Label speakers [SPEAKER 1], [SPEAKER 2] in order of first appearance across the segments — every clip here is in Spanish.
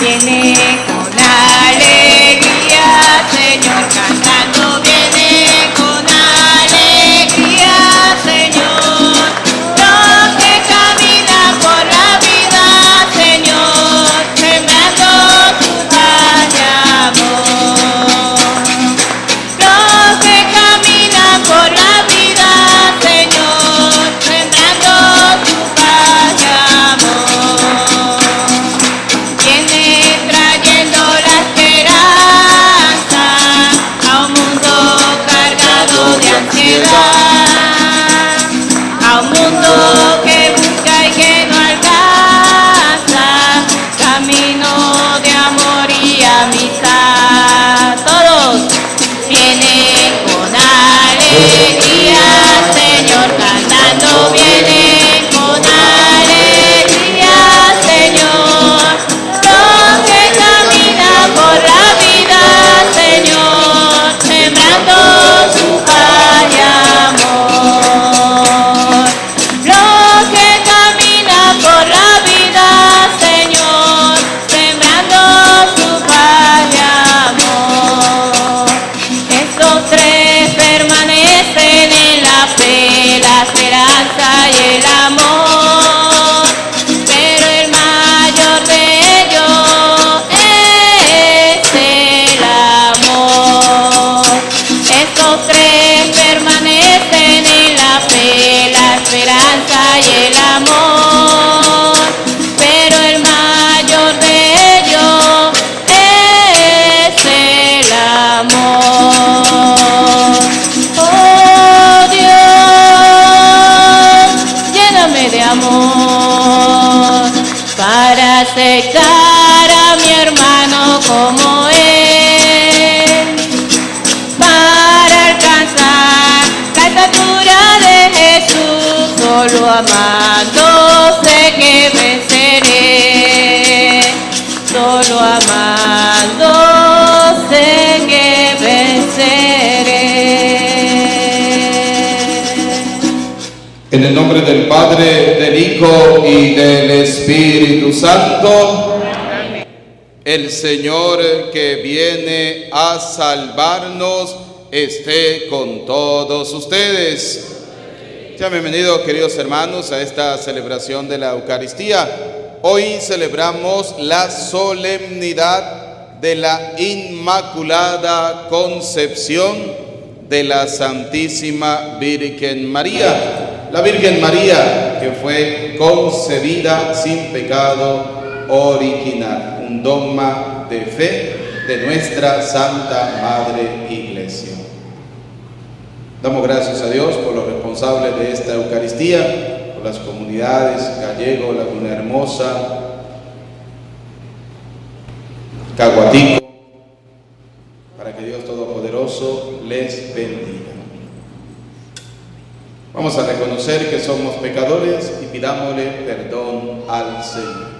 [SPEAKER 1] Viene con alegría, Señor, cantando, viene con alegría, Señor. Los que caminan por la vida, Señor, sembrando su paz y amor. Los que caminan por la vida, Señor, sembrando su paz y amor. Viene trayendo la esperanza a un mundo cargado de ansiedad, a un mundo que busca y que no alcanza, camino de amor y amistad. Todos vienen con alegría, Señor, cantando, vienen con alegría, Señor. Los que caminan por la vida, Señor, sembrando su paz y amor. Los que caminan por la vida, Señor, sembrando su paz y amor. Estos tres permanecen en la fe, la esperanza y el amor, pero el mayor de ellos es el amor. Estos tres permanecen en la fe, la esperanza y el amor, pero el mayor de ellos es el amor. Oh Dios, lléname de amor para aceptar a mi hermano como él, para alcanzar la estatura de Jesús. Solo amando sé que venceré, solo amando sé que venceré.
[SPEAKER 2] En el nombre del Padre, del Hijo y del Espíritu Santo. El Señor que viene a salvarnos esté con todos ustedes. Sean bienvenidos, queridos hermanos, a esta celebración de la Eucaristía. Hoy celebramos la solemnidad de la Inmaculada Concepción de la Santísima Virgen María. La Virgen María que fue concebida sin pecado original, un dogma de fe de nuestra Santa Madre Iglesia. Damos gracias a Dios por los responsables de esta Eucaristía, por las comunidades Gallego, Laguna Hermosa, Caguatico, para que Dios Todopoderoso les bendiga. Vamos a reconocer que somos pecadores y pidámosle perdón al Señor.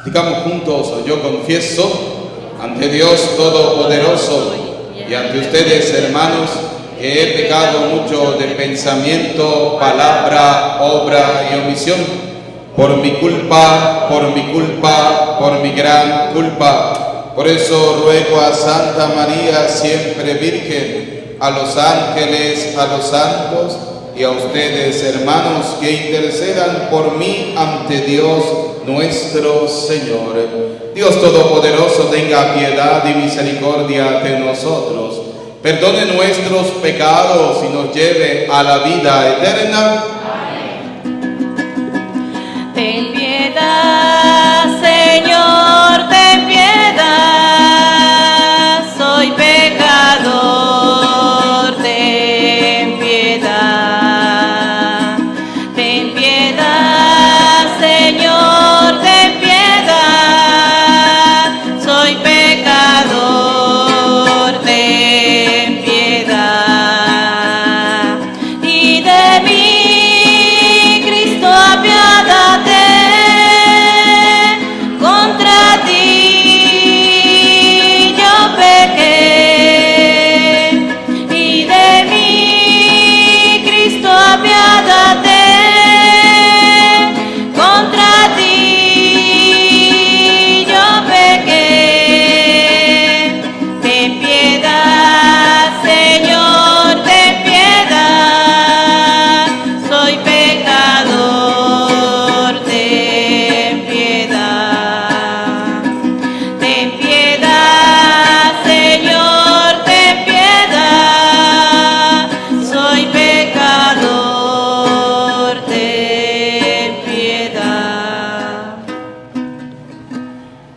[SPEAKER 2] Digamos juntos: yo confieso ante Dios Todopoderoso y ante ustedes, hermanos, que he pecado mucho de pensamiento, palabra, obra y omisión, por mi culpa, por mi gran culpa. Por eso ruego a Santa María, siempre Virgen, a los ángeles, a los santos y a ustedes, hermanos, que intercedan por mí ante Dios nuestro Señor. Dios Todopoderoso, tenga piedad y misericordia de nosotros, perdone nuestros pecados y nos lleve a la vida eterna.
[SPEAKER 1] Ten piedad, Señor, ten piedad, soy pecador, ten piedad. Ten piedad, Señor, ten piedad, soy pecador, ten piedad. Y de mí, Cristo, apiádate.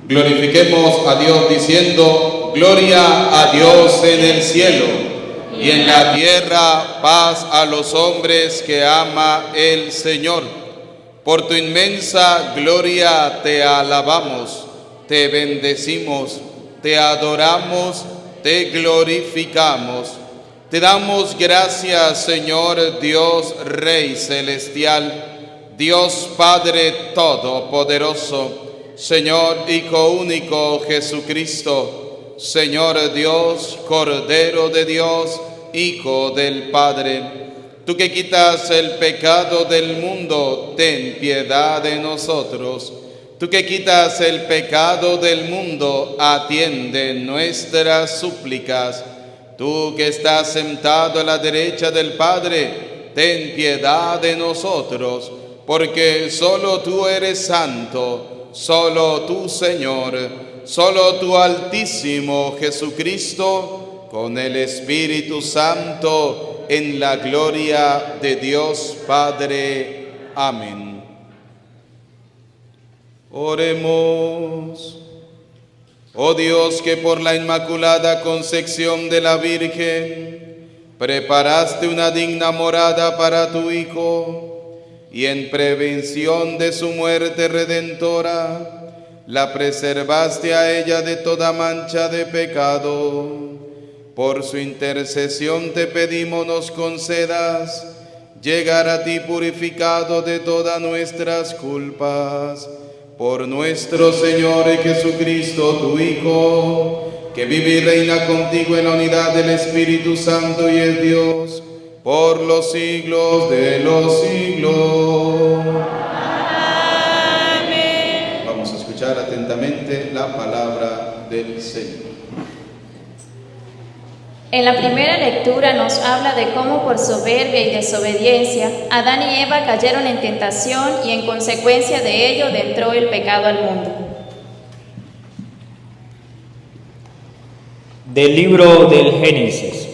[SPEAKER 2] Glorifiquemos a Dios diciendo, gloria a Dios en el cielo, y en la tierra paz a los hombres que ama el Señor. Por tu inmensa gloria te alabamos, te bendecimos, te adoramos, te glorificamos. Te damos gracias, Señor Dios Rey Celestial, Dios Padre Todopoderoso, Señor Hijo único Jesucristo, Señor Dios, Cordero de Dios, Hijo del Padre. Tú que quitas el pecado del mundo, ten piedad de nosotros. Tú que quitas el pecado del mundo, atiende nuestras súplicas. Tú que estás sentado a la derecha del Padre, ten piedad de nosotros, porque solo tú eres santo. Solo tú, Señor, solo tú, Altísimo Jesucristo, con el Espíritu Santo, en la gloria de Dios Padre. Amén. Oremos. Oh Dios, que por la Inmaculada Concepción de la Virgen preparaste una digna morada para tu Hijo, y en prevención de su muerte redentora, la preservaste a ella de toda mancha de pecado. Por su intercesión te pedimos nos concedas llegar a ti purificado de todas nuestras culpas. Por nuestro Señor Jesucristo, tu Hijo, que vive y reina contigo en la unidad del Espíritu Santo y es Dios, por los siglos de los siglos.
[SPEAKER 1] Amén.
[SPEAKER 2] Vamos a escuchar atentamente la palabra del Señor.
[SPEAKER 3] En la primera lectura nos habla de cómo por soberbia y desobediencia Adán y Eva cayeron en tentación y en consecuencia de ello entró el pecado al mundo.
[SPEAKER 4] Del libro del Génesis.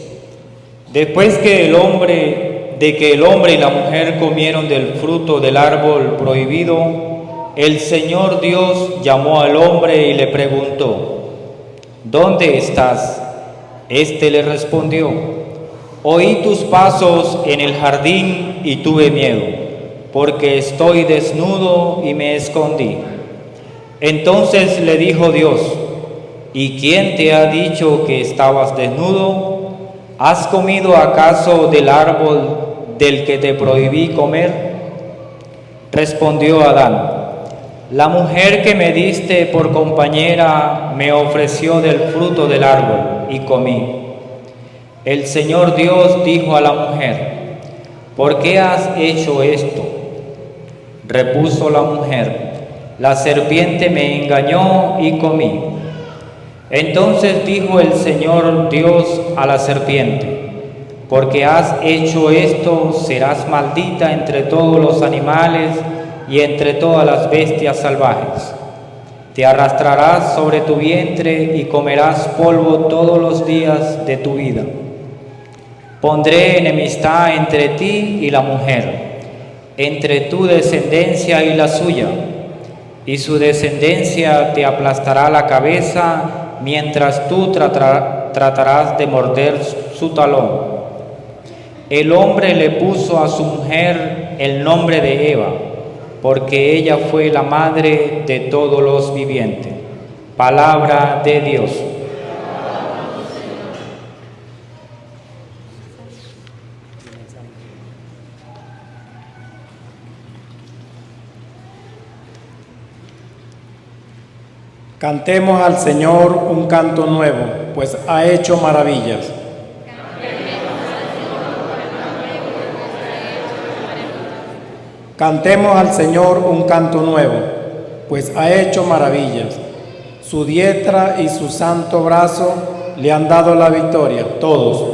[SPEAKER 4] Después que el hombre y la mujer comieron del fruto del árbol prohibido, el Señor Dios llamó al hombre y le preguntó: ¿dónde estás? Este le respondió: oí tus pasos en el jardín y tuve miedo, porque estoy desnudo y me escondí. Entonces le dijo Dios: ¿y quién te ha dicho que estabas desnudo? ¿Has comido acaso del árbol del que te prohibí comer? Respondió Adán: la mujer que me diste por compañera me ofreció del fruto del árbol y comí. El Señor Dios dijo a la mujer: ¿por qué has hecho esto? Repuso la mujer: la serpiente me engañó y comí. Entonces dijo el Señor Dios a la serpiente: porque has hecho esto, serás maldita entre todos los animales y entre todas las bestias salvajes. Te arrastrarás sobre tu vientre y comerás polvo todos los días de tu vida. Pondré enemistad entre ti y la mujer, entre tu descendencia y la suya, y su descendencia te aplastará la cabeza, mientras tú tratarás de morder su talón. El hombre le puso a su mujer el nombre de Eva, porque ella fue la madre de todos los vivientes. Palabra de Dios.
[SPEAKER 5] Cantemos al Señor un canto nuevo, pues ha hecho maravillas. Cantemos al Señor un canto nuevo, pues ha hecho maravillas. Su diestra y su santo brazo le han dado la victoria. Todos.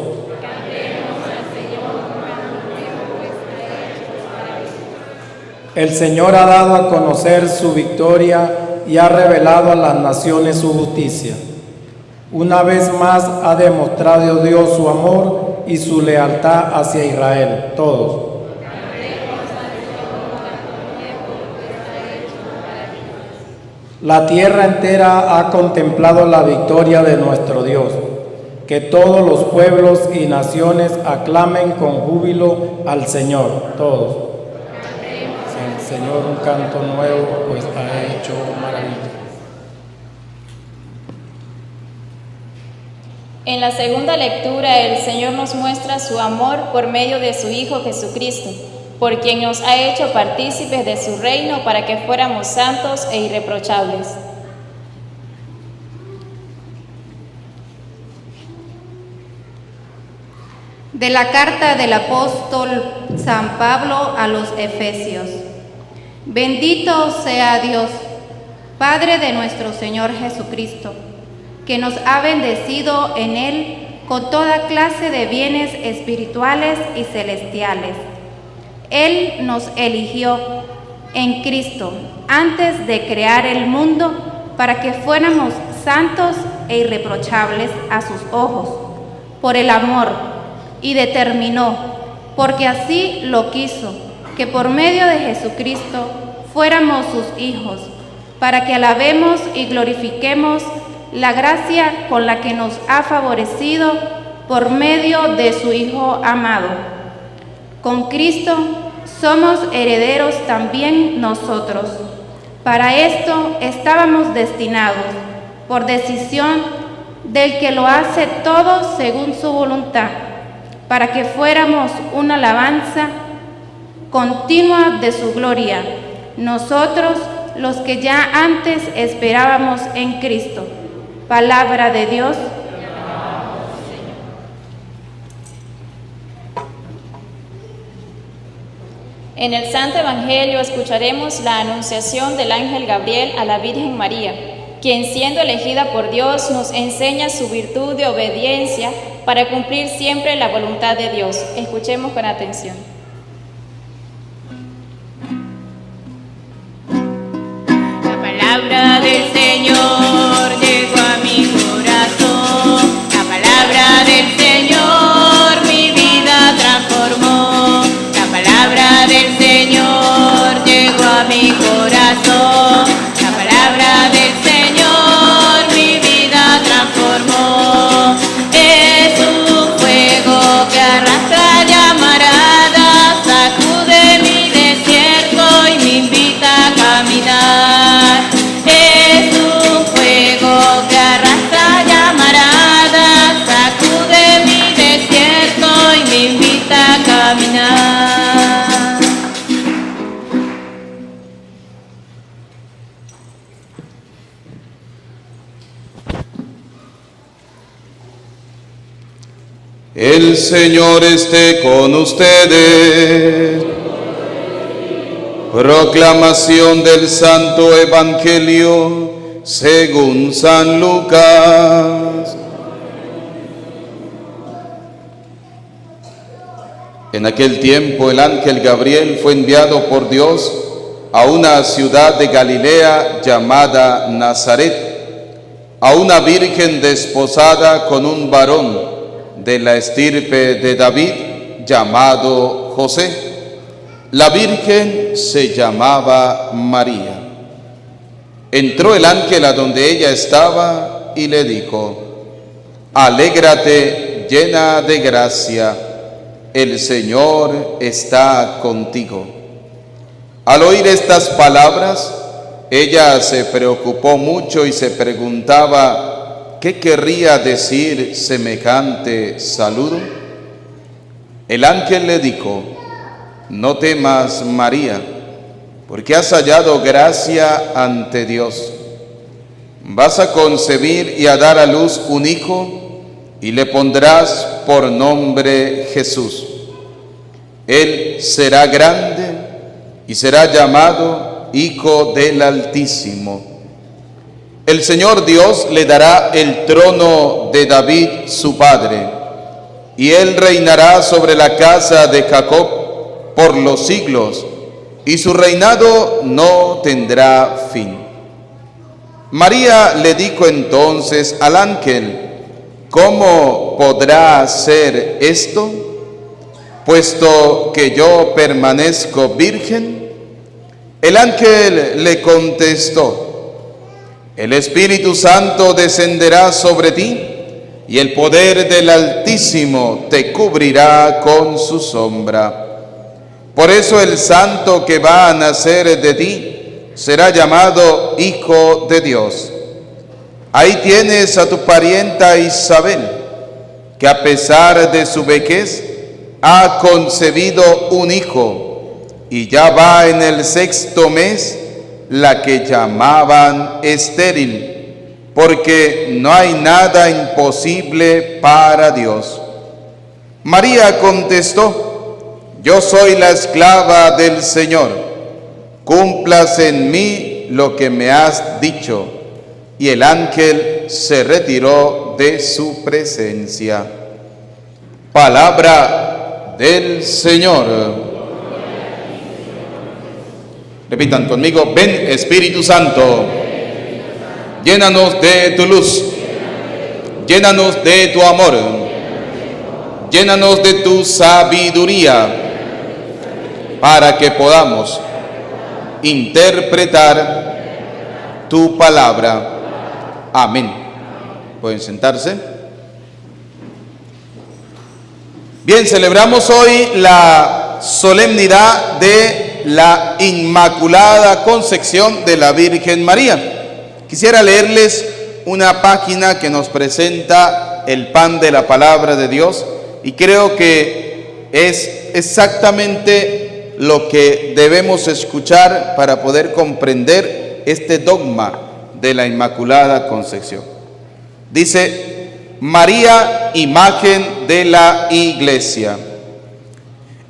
[SPEAKER 5] El Señor ha dado a conocer su victoria y ha revelado a las naciones su justicia. Una vez más ha demostrado Dios su amor y su lealtad hacia Israel. Todos. La tierra entera ha contemplado la victoria de nuestro Dios. Que todos los pueblos y naciones aclamen con júbilo al Señor. Todos. El Señor un canto nuevo, pues ha hecho maravillas.
[SPEAKER 3] En la segunda lectura, el Señor nos muestra su amor por medio de su Hijo Jesucristo, por quien nos ha hecho partícipes de su reino para que fuéramos santos e irreprochables.
[SPEAKER 6] De la carta del apóstol San Pablo a los Efesios. Bendito sea Dios, Padre de nuestro Señor Jesucristo, que nos ha bendecido en Él con toda clase de bienes espirituales y celestiales. Él nos eligió en Cristo antes de crear el mundo para que fuéramos santos e irreprochables a sus ojos, por el amor, y determinó, porque así lo quiso, que por medio de Jesucristo fuéramos sus hijos, para que alabemos y glorifiquemos la gracia con la que nos ha favorecido por medio de su Hijo amado. Con Cristo somos herederos también nosotros. Para esto estábamos destinados, por decisión del que lo hace todo según su voluntad, para que fuéramos una alabanza continua de su gloria, nosotros los que ya antes esperábamos en Cristo. Palabra de Dios.
[SPEAKER 3] En el Santo Evangelio escucharemos la anunciación del ángel Gabriel a la Virgen María, quien siendo elegida por Dios nos enseña su virtud de obediencia para cumplir siempre la voluntad de Dios. Escuchemos con atención.
[SPEAKER 1] La palabra del Señor llegó a mi corazón. La palabra del Señor mi vida transformó. La palabra del Señor llegó a mi corazón. La palabra del Señor mi vida transformó. Es un fuego que arrastra llamarada, sacude mi desierto y me invita a caminar. Es un fuego que arrastra llamarada, sacude mi desierto y me invita a caminar.
[SPEAKER 2] El Señor esté con ustedes. Proclamación del Santo Evangelio según San Lucas. En aquel tiempo el ángel Gabriel fue enviado por Dios a una ciudad de Galilea llamada Nazaret, a una virgen desposada con un varón de la estirpe de David llamado José. La virgen se llamaba María. Entró el ángel a donde ella estaba y le dijo: Alégrate, llena de gracia, el Señor está contigo. Al oír estas palabras, ella se preocupó mucho y se preguntaba qué querría decir semejante saludo. El ángel le dijo: No temas, María, porque has hallado gracia ante Dios. Vas a concebir y a dar a luz un hijo, y le pondrás por nombre Jesús. Él será grande y será llamado Hijo del Altísimo. El Señor Dios le dará el trono de David, su padre, y él reinará sobre la casa de Jacob por los siglos, y su reinado no tendrá fin. María le dijo entonces al ángel: ¿Cómo podrá ser esto, puesto que yo permanezco virgen? El ángel le contestó: El Espíritu Santo descenderá sobre ti, y el poder del Altísimo te cubrirá con su sombra. Por eso el santo que va a nacer de ti será llamado Hijo de Dios. Ahí tienes a tu parienta Isabel, que a pesar de su vejez ha concebido un hijo, y ya va en el 6º mes, la que llamaban estéril, porque no hay nada imposible para Dios. María contestó: yo soy la esclava del Señor, cúmplase en mí lo que me has dicho. Y el ángel se retiró de su presencia. Palabra del Señor. Repitan conmigo: ven Espíritu Santo, llénanos de tu luz, llénanos de tu amor, llénanos de tu sabiduría, para que podamos interpretar tu palabra. Amén. Pueden sentarse. Bien, celebramos hoy la solemnidad de la Inmaculada Concepción de la Virgen María. Quisiera leerles una página que nos presenta el pan de la palabra de Dios, y creo que es exactamente lo que debemos escuchar para poder comprender este dogma de la Inmaculada Concepción. Dice: María, imagen de la Iglesia.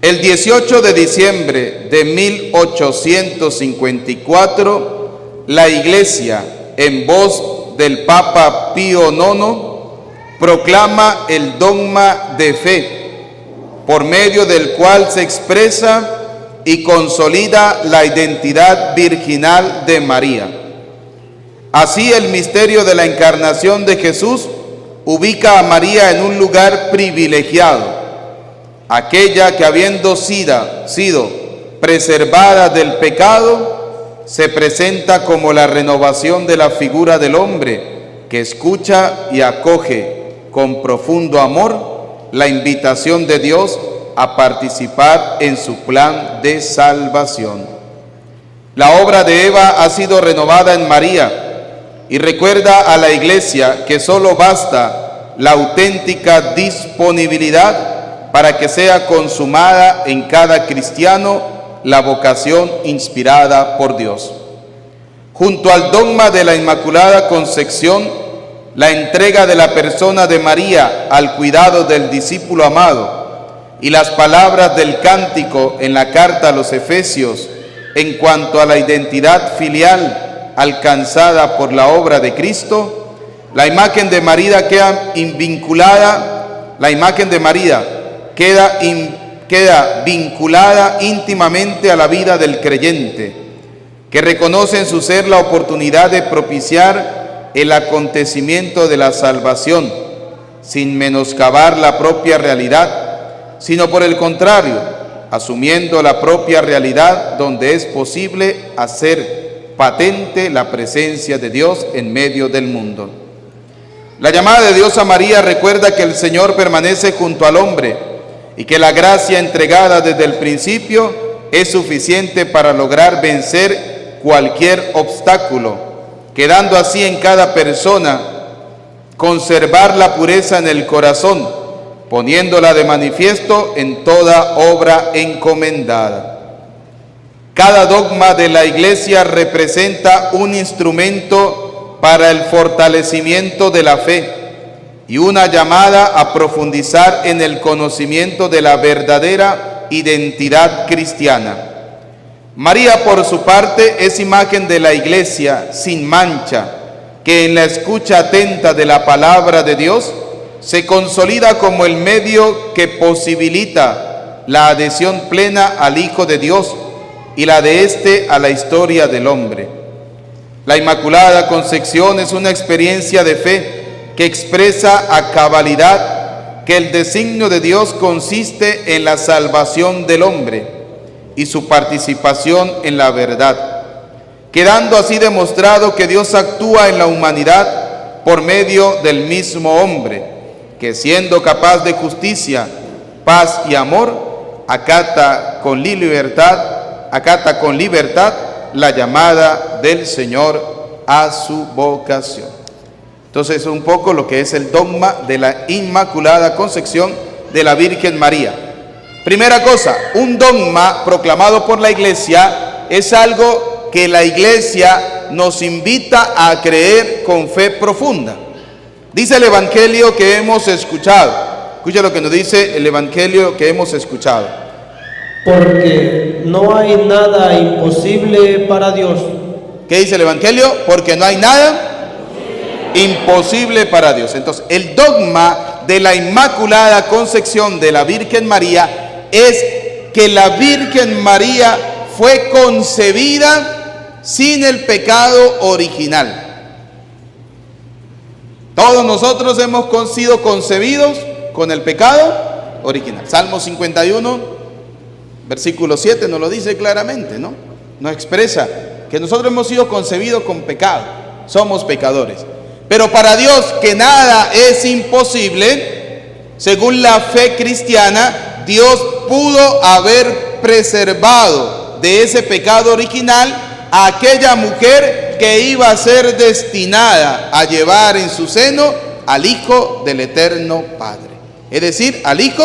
[SPEAKER 2] El 18 de diciembre de 1854, la Iglesia, en voz del Papa Pío IX, proclama el dogma de fe, por medio del cual se expresa y consolida la identidad virginal de María. Así, el misterio de la encarnación de Jesús ubica a María en un lugar privilegiado, aquella que, habiendo sido preservada del pecado, se presenta como la renovación de la figura del hombre que escucha y acoge con profundo amor la invitación de Dios a participar en su plan de salvación. La obra de Eva ha sido renovada en María, y recuerda a la Iglesia que solo basta la auténtica disponibilidad para que sea consumada en cada cristiano la vocación inspirada por Dios. Junto al dogma de la Inmaculada Concepción, la entrega de la persona de María al cuidado del discípulo amado y las palabras del cántico en la carta a los Efesios en cuanto a la identidad filial alcanzada por la obra de Cristo, la imagen de María queda vinculada íntimamente a la vida del creyente, que reconoce en su ser la oportunidad de propiciar el acontecimiento de la salvación, sin menoscabar la propia realidad, sino por el contrario, asumiendo la propia realidad donde es posible hacer patente la presencia de Dios en medio del mundo. La llamada de Dios a María recuerda que el Señor permanece junto al hombre y que la gracia entregada desde el principio es suficiente para lograr vencer cualquier obstáculo, quedando así en cada persona conservar la pureza en el corazón, poniéndola de manifiesto en toda obra encomendada. Cada dogma de la Iglesia representa un instrumento para el fortalecimiento de la fe y una llamada a profundizar en el conocimiento de la verdadera identidad cristiana. María, por su parte, es imagen de la Iglesia sin mancha, que en la escucha atenta de la palabra de Dios se consolida como el medio que posibilita la adhesión plena al Hijo de Dios y la de éste a la historia del hombre. La Inmaculada Concepción es una experiencia de fe que expresa a cabalidad que el designio de Dios consiste en la salvación del hombre y su participación en la verdad. quedando así demostrado que Dios actúa en la humanidad por medio del mismo hombre, que siendo capaz de justicia, paz y amor, acata con libertad la llamada del Señor a su vocación. Entonces, un poco lo que es el dogma de la Inmaculada Concepción de la Virgen María. Primera cosa, un dogma proclamado por la Iglesia es algo que la Iglesia nos invita a creer con fe profunda. Dice el Evangelio que hemos escuchado. Escucha lo que nos dice el Evangelio que hemos escuchado.
[SPEAKER 7] Porque no hay nada imposible para Dios.
[SPEAKER 2] ¿Qué dice el Evangelio? Porque no hay nada imposible para Dios. Entonces, el dogma de la Inmaculada Concepción de la Virgen María es que la Virgen María fue concebida sin el pecado original. Todos nosotros hemos sido concebidos con el pecado original. Salmo 51, versículo 7 nos lo dice claramente, ¿no? Nos expresa que nosotros hemos sido concebidos con pecado, somos pecadores. Pero para Dios, que nada es imposible, según la fe cristiana, Dios pudo haber preservado de ese pecado original a aquella mujer que iba a ser destinada a llevar en su seno al Hijo del Eterno Padre, es decir, al Hijo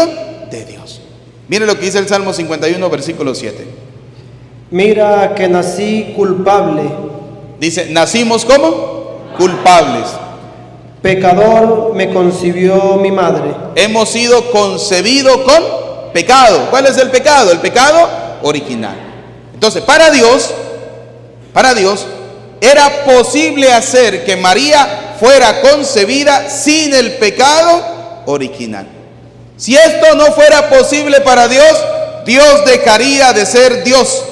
[SPEAKER 2] de Dios. Mire lo que dice el Salmo 51, versículo 7.
[SPEAKER 7] Mira que nací culpable.
[SPEAKER 2] Dice, nacimos ¿cómo? Culpables.
[SPEAKER 7] Pecador me concibió mi madre.
[SPEAKER 2] Hemos sido concebidos con pecado. ¿Cuál es el pecado? El pecado original. Entonces, para Dios, era posible hacer que María fuera concebida sin el pecado original. Si esto no fuera posible para Dios, Dios dejaría de ser Dios.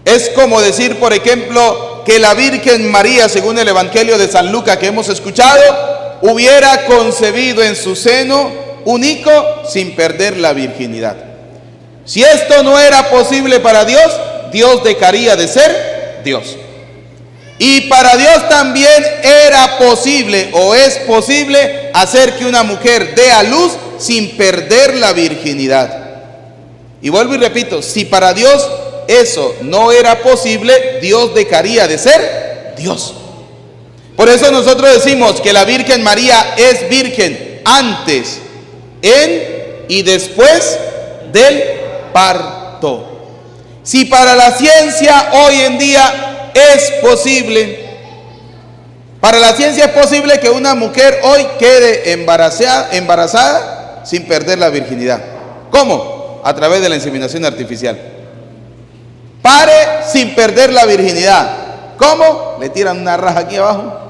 [SPEAKER 2] Es como decir, por ejemplo, que la Virgen María, según el Evangelio de San Lucas que hemos escuchado, hubiera concebido en su seno un hijo sin perder la virginidad. Si esto no era posible para Dios, Dios dejaría de ser Dios. Y para Dios también era posible o es posible hacer que una mujer dé a luz sin perder la virginidad. Y vuelvo y repito, si para Dios eso no era posible, Dios dejaría de ser Dios. Por eso nosotros decimos que la Virgen María es virgen antes, en y después del parto. Si para la ciencia hoy en día es posible, para la ciencia es posible que una mujer hoy quede embarazada sin perder la virginidad. ¿Cómo? A través de la inseminación artificial. Pare sin perder la virginidad. ¿Cómo? Le tiran una raja aquí abajo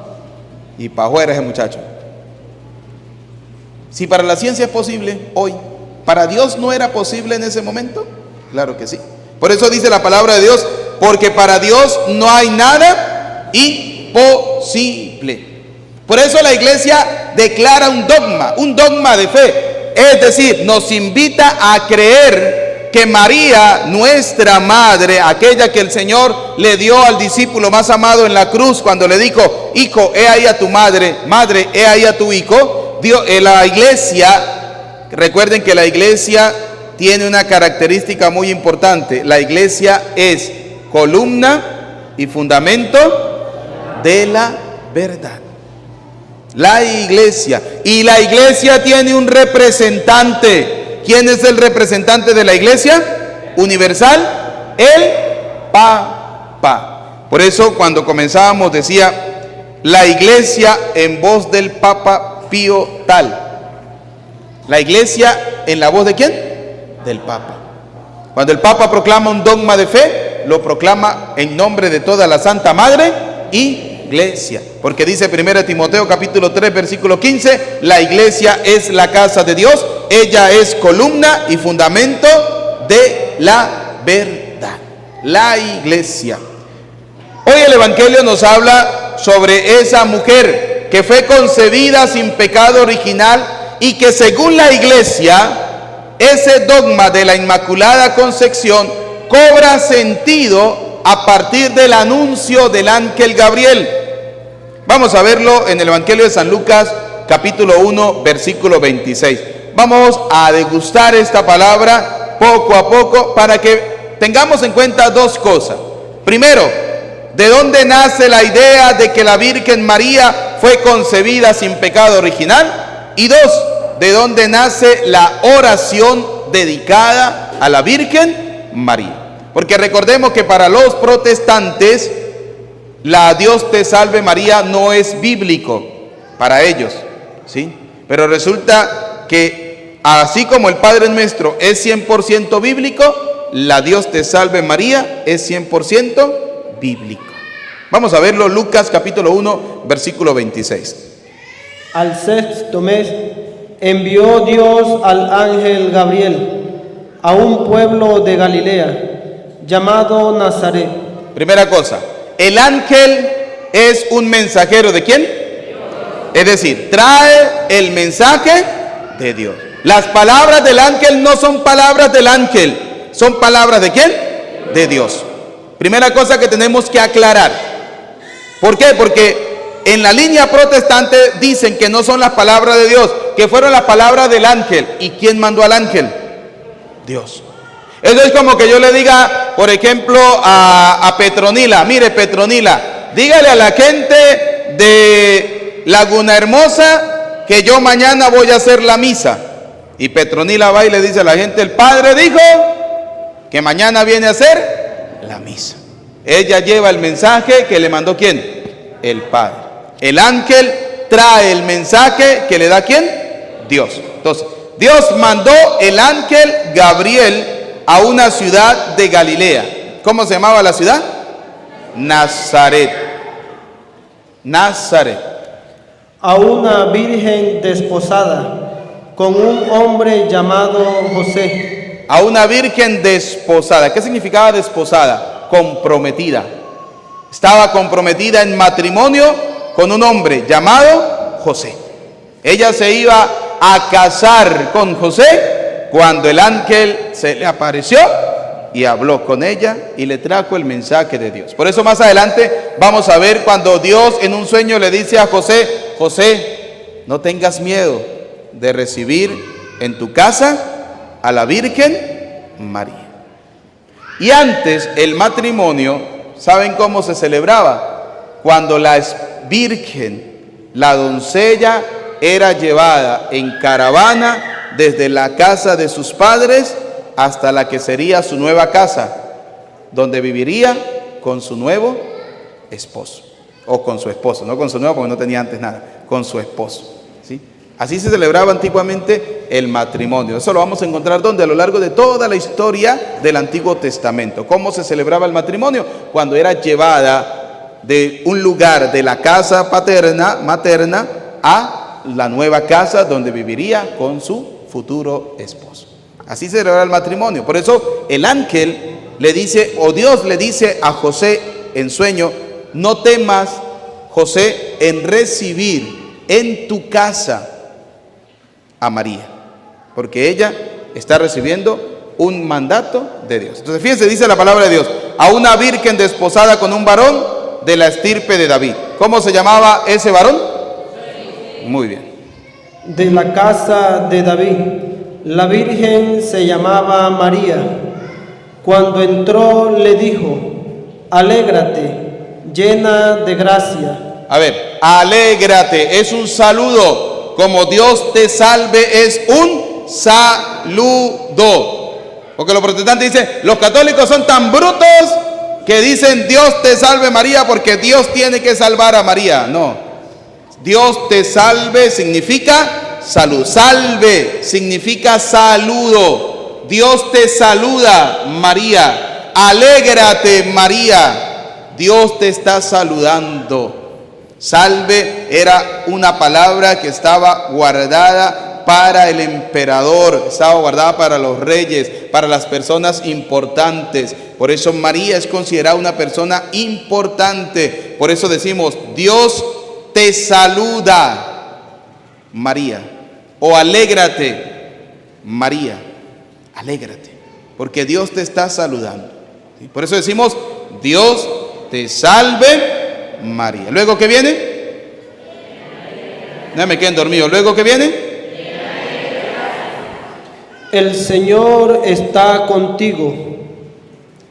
[SPEAKER 2] y para afuera ese muchacho. Si para la ciencia es posible hoy, ¿para Dios no era posible en ese momento? Claro que sí. Por eso dice la palabra de Dios, porque para Dios no hay nada imposible. Por eso la Iglesia declara un dogma de fe. Es decir, nos invita a creer que María, nuestra madre, aquella que el Señor le dio al discípulo más amado en la cruz, cuando le dijo, hijo, he ahí a tu madre, madre, he ahí a tu hijo, la Iglesia, recuerden que la Iglesia tiene una característica muy importante. La Iglesia es columna y fundamento de la verdad. La Iglesia. Y la Iglesia tiene un representante. ¿Quién es el representante de la Iglesia? Universal, el Papa. Por eso cuando comenzábamos decía, la Iglesia en voz del Papa Pío tal. La Iglesia en la voz de ¿quién? Del Papa. Cuando el Papa proclama un dogma de fe, lo proclama en nombre de toda la Santa Madre Iglesia, porque dice 1 Timoteo capítulo 3 versículo 15, la Iglesia es la casa de Dios, ella es columna y fundamento de la verdad. La Iglesia. Hoy el Evangelio nos habla sobre esa mujer que fue concebida sin pecado original y que según la Iglesia, ese dogma de la Inmaculada Concepción cobra sentido a partir del anuncio del ángel Gabriel. Vamos a verlo en el Evangelio de San Lucas, capítulo 1, versículo 26. Vamos a degustar esta palabra poco a poco para que tengamos en cuenta dos cosas. Primero, ¿de dónde nace la idea de que la Virgen María fue concebida sin pecado original? Y dos, ¿de dónde nace la oración dedicada a la Virgen María? Porque recordemos que para los protestantes, la Dios te salve María no es bíblico para ellos, ¿sí? Pero resulta que así como el Padre Nuestro es 100% bíblico, la Dios te salve María es 100% bíblico. Vamos a verlo, Lucas capítulo 1, versículo 26.
[SPEAKER 7] Al sexto mes envió Dios al ángel Gabriel a un pueblo de Galilea llamado Nazaret.
[SPEAKER 2] Primera cosa, el ángel es un mensajero ¿de quién? Es decir, trae el mensaje de Dios. Las palabras del ángel no son palabras del ángel, son palabras ¿de quién? De Dios. Primera cosa que tenemos que aclarar. ¿Por qué? Porque en la línea protestante dicen que no son las palabras de Dios, que fueron las palabras del ángel. ¿Y quién mandó al ángel? Dios. Eso es como que yo le diga, por ejemplo, a Petronila: mire, Petronila, dígale a la gente de Laguna Hermosa que yo mañana voy a hacer la misa. Y Petronila va y le dice a la gente: el padre dijo que mañana viene a hacer la misa. Ella lleva el mensaje que le mandó ¿quién? El Padre. El ángel trae el mensaje que le da ¿quién? Dios. Entonces, Dios mandó el ángel Gabriel a una ciudad de Galilea. ¿Cómo se llamaba la ciudad? Nazaret. Nazaret.
[SPEAKER 7] A una virgen desposada con un hombre llamado José.
[SPEAKER 2] A una virgen desposada. ¿Qué significaba desposada? Comprometida. Estaba comprometida en matrimonio con un hombre llamado José. Ella se iba a casar con José cuando el ángel se le apareció y habló con ella y le trajo el mensaje de Dios. Por eso más adelante vamos a ver cuando Dios en un sueño le dice a José: José, no tengas miedo de recibir en tu casa a la Virgen María. Y antes el matrimonio, ¿saben cómo se celebraba? Cuando la virgen, la doncella, era llevada en caravana desde la casa de sus padres hasta la que sería su nueva casa, donde viviría con su nuevo esposo, o con su esposo, no con su nuevo porque no tenía antes nada, con su esposo, ¿sí? Así se celebraba antiguamente el matrimonio. Eso lo vamos a encontrar donde a lo largo de toda la historia del Antiguo Testamento. ¿Cómo se celebraba el matrimonio? Cuando era llevada de un lugar de la casa materna a la nueva casa donde viviría con su futuro esposo. Así se celebra el matrimonio. Por eso el ángel le dice, o Dios le dice a José en sueño: no temas, José, en recibir en tu casa a María, porque ella está recibiendo un mandato de Dios. Entonces fíjense, dice la palabra de Dios: a una virgen desposada con un varón de la estirpe de David. ¿Cómo se llamaba ese varón? Muy bien.
[SPEAKER 7] De la casa de David. La virgen se llamaba María. Cuando entró le dijo: alégrate, llena de gracia.
[SPEAKER 2] A ver, alégrate es un saludo. Como Dios te salve es un saludo. Porque los protestantes dicen, los católicos son tan brutos que dicen Dios te salve María porque Dios tiene que salvar a María. No, Dios te salve significa salud. Salve significa saludo. Dios te saluda, María. Alégrate, María. Dios te está saludando. Salve era una palabra que estaba guardada para el emperador, estaba guardada para los reyes, para las personas importantes. Por eso María es considerada una persona importante. Por eso decimos, Dios te saluda, María. O alégrate, María. Alégrate, porque Dios te está saludando. Por eso decimos, Dios te salve María. Luego, ¿qué viene? No me queden dormidos. Luego, ¿qué viene?
[SPEAKER 7] El Señor está contigo.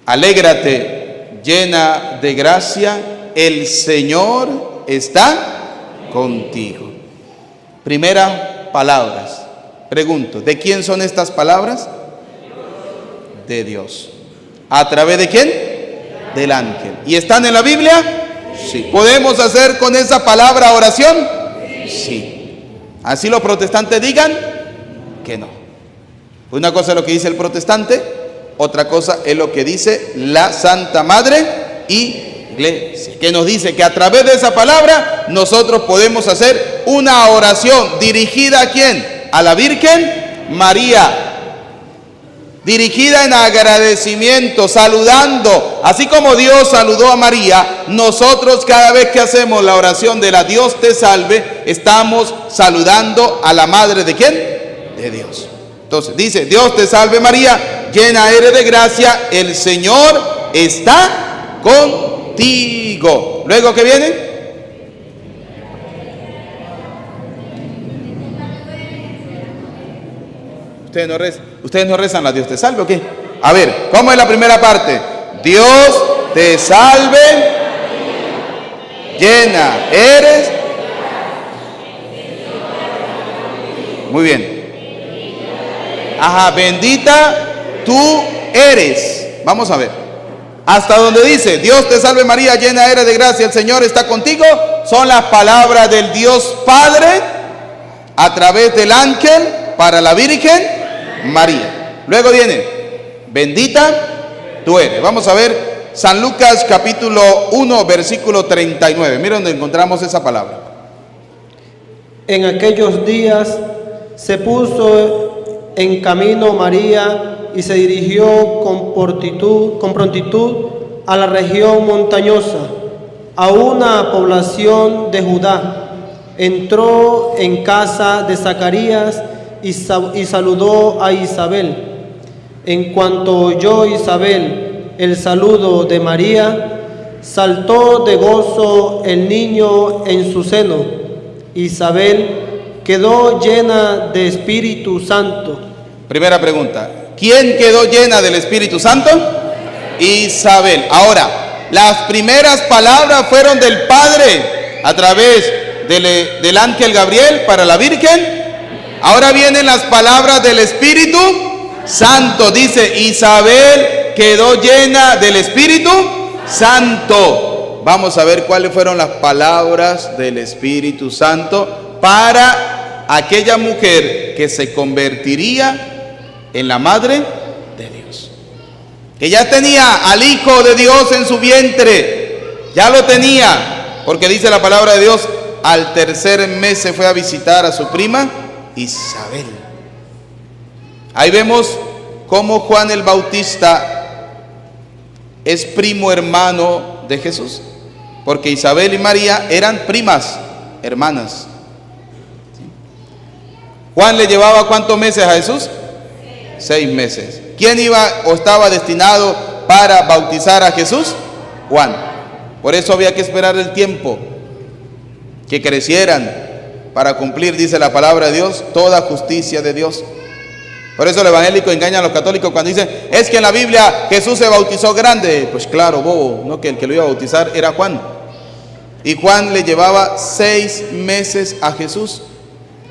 [SPEAKER 2] Alégrate, llena de gracia, el Señor está contigo. Primera, palabras. Pregunto, ¿de quién son estas palabras? De Dios. ¿A través de quién? Del ángel. ¿Y están en la Biblia? Sí. ¿Podemos hacer con esa palabra oración? Sí. Así los protestantes digan que no. Una cosa es lo que dice el protestante, otra cosa es lo que dice la Santa Madre Iglesia, que nos dice que a través de esa palabra nosotros podemos hacer una oración dirigida ¿a quién? A la Virgen María, dirigida en agradecimiento, saludando, así como Dios saludó a María. Nosotros cada vez que hacemos la oración de la Dios te salve, estamos saludando a la Madre ¿de quién? De Dios. Entonces dice, Dios te salve María, llena eres de gracia, el Señor está contigo. Luego, ¿qué viene? ¿Ustedes no rezan la Dios te salve o qué? A ver, ¿cómo es la primera parte? Dios te salve, llena eres. Muy bien. Ajá, bendita tú eres. Vamos a ver. Hasta donde dice, Dios te salve María, llena eres de gracia, el Señor está contigo, son las palabras del Dios Padre a través del ángel para la Virgen María. Luego viene, bendita tú eres. Vamos a ver San Lucas capítulo 1 versículo 39. Miren donde encontramos esa palabra.
[SPEAKER 7] En aquellos días se puso en camino María y se dirigió con prontitud a la región montañosa, a una población de Judá. Entró en casa de Zacarías y saludó a Isabel. En cuanto oyó Isabel el saludo de María, saltó de gozo el niño en su seno. Isabel quedó llena de Espíritu Santo.
[SPEAKER 2] Primera pregunta, ¿quién quedó llena del Espíritu Santo? Isabel. Ahora, las primeras palabras fueron del Padre a través del ángel Gabriel para la Virgen. Ahora vienen las palabras del Espíritu Santo. Dice, Isabel quedó llena del Espíritu Santo. Vamos a ver cuáles fueron las palabras del Espíritu Santo para aquella mujer que se convertiría en la madre de Dios, que ya tenía al Hijo de Dios en su vientre, ya lo tenía, porque dice la palabra de Dios, al tercer mes se fue a visitar a su prima Isabel. Ahí vemos cómo Juan el Bautista es primo hermano de Jesús, porque Isabel y María eran primas hermanas. Juan le llevaba ¿cuántos meses a Jesús? 6 meses. ¿Quién iba o estaba destinado para bautizar a Jesús? Juan. Por eso había que esperar el tiempo que crecieran para cumplir, dice la palabra de Dios, toda justicia de Dios. Por eso el evangélico engaña a los católicos cuando dicen, es que en la Biblia Jesús se bautizó grande. Pues claro, bobo, no, que el que lo iba a bautizar era Juan. Y Juan le llevaba 6 meses a Jesús.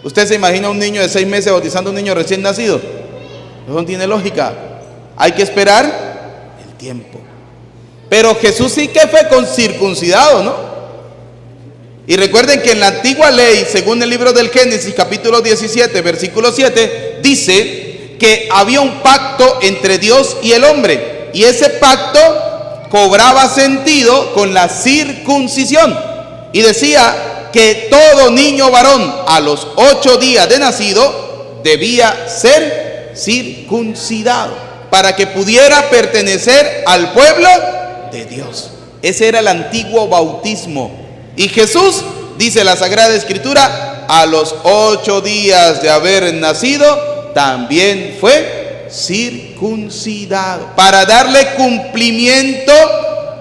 [SPEAKER 2] ¿Usted se imagina un niño de 6 meses bautizando a un niño recién nacido? Eso no tiene lógica. Hay que esperar el tiempo. Pero Jesús sí que fue circuncidado, ¿no? Y recuerden que en la antigua ley, según el libro del Génesis, capítulo 17, versículo 7, dice que había un pacto entre Dios y el hombre. Y ese pacto cobraba sentido con la circuncisión. Y decía que todo niño varón a los 8 días de nacido debía ser circuncidado para que pudiera pertenecer al pueblo de Dios. Ese era el antiguo bautismo. Y Jesús, dice la Sagrada Escritura, a los 8 días de haber nacido, también fue circuncidado, para darle cumplimiento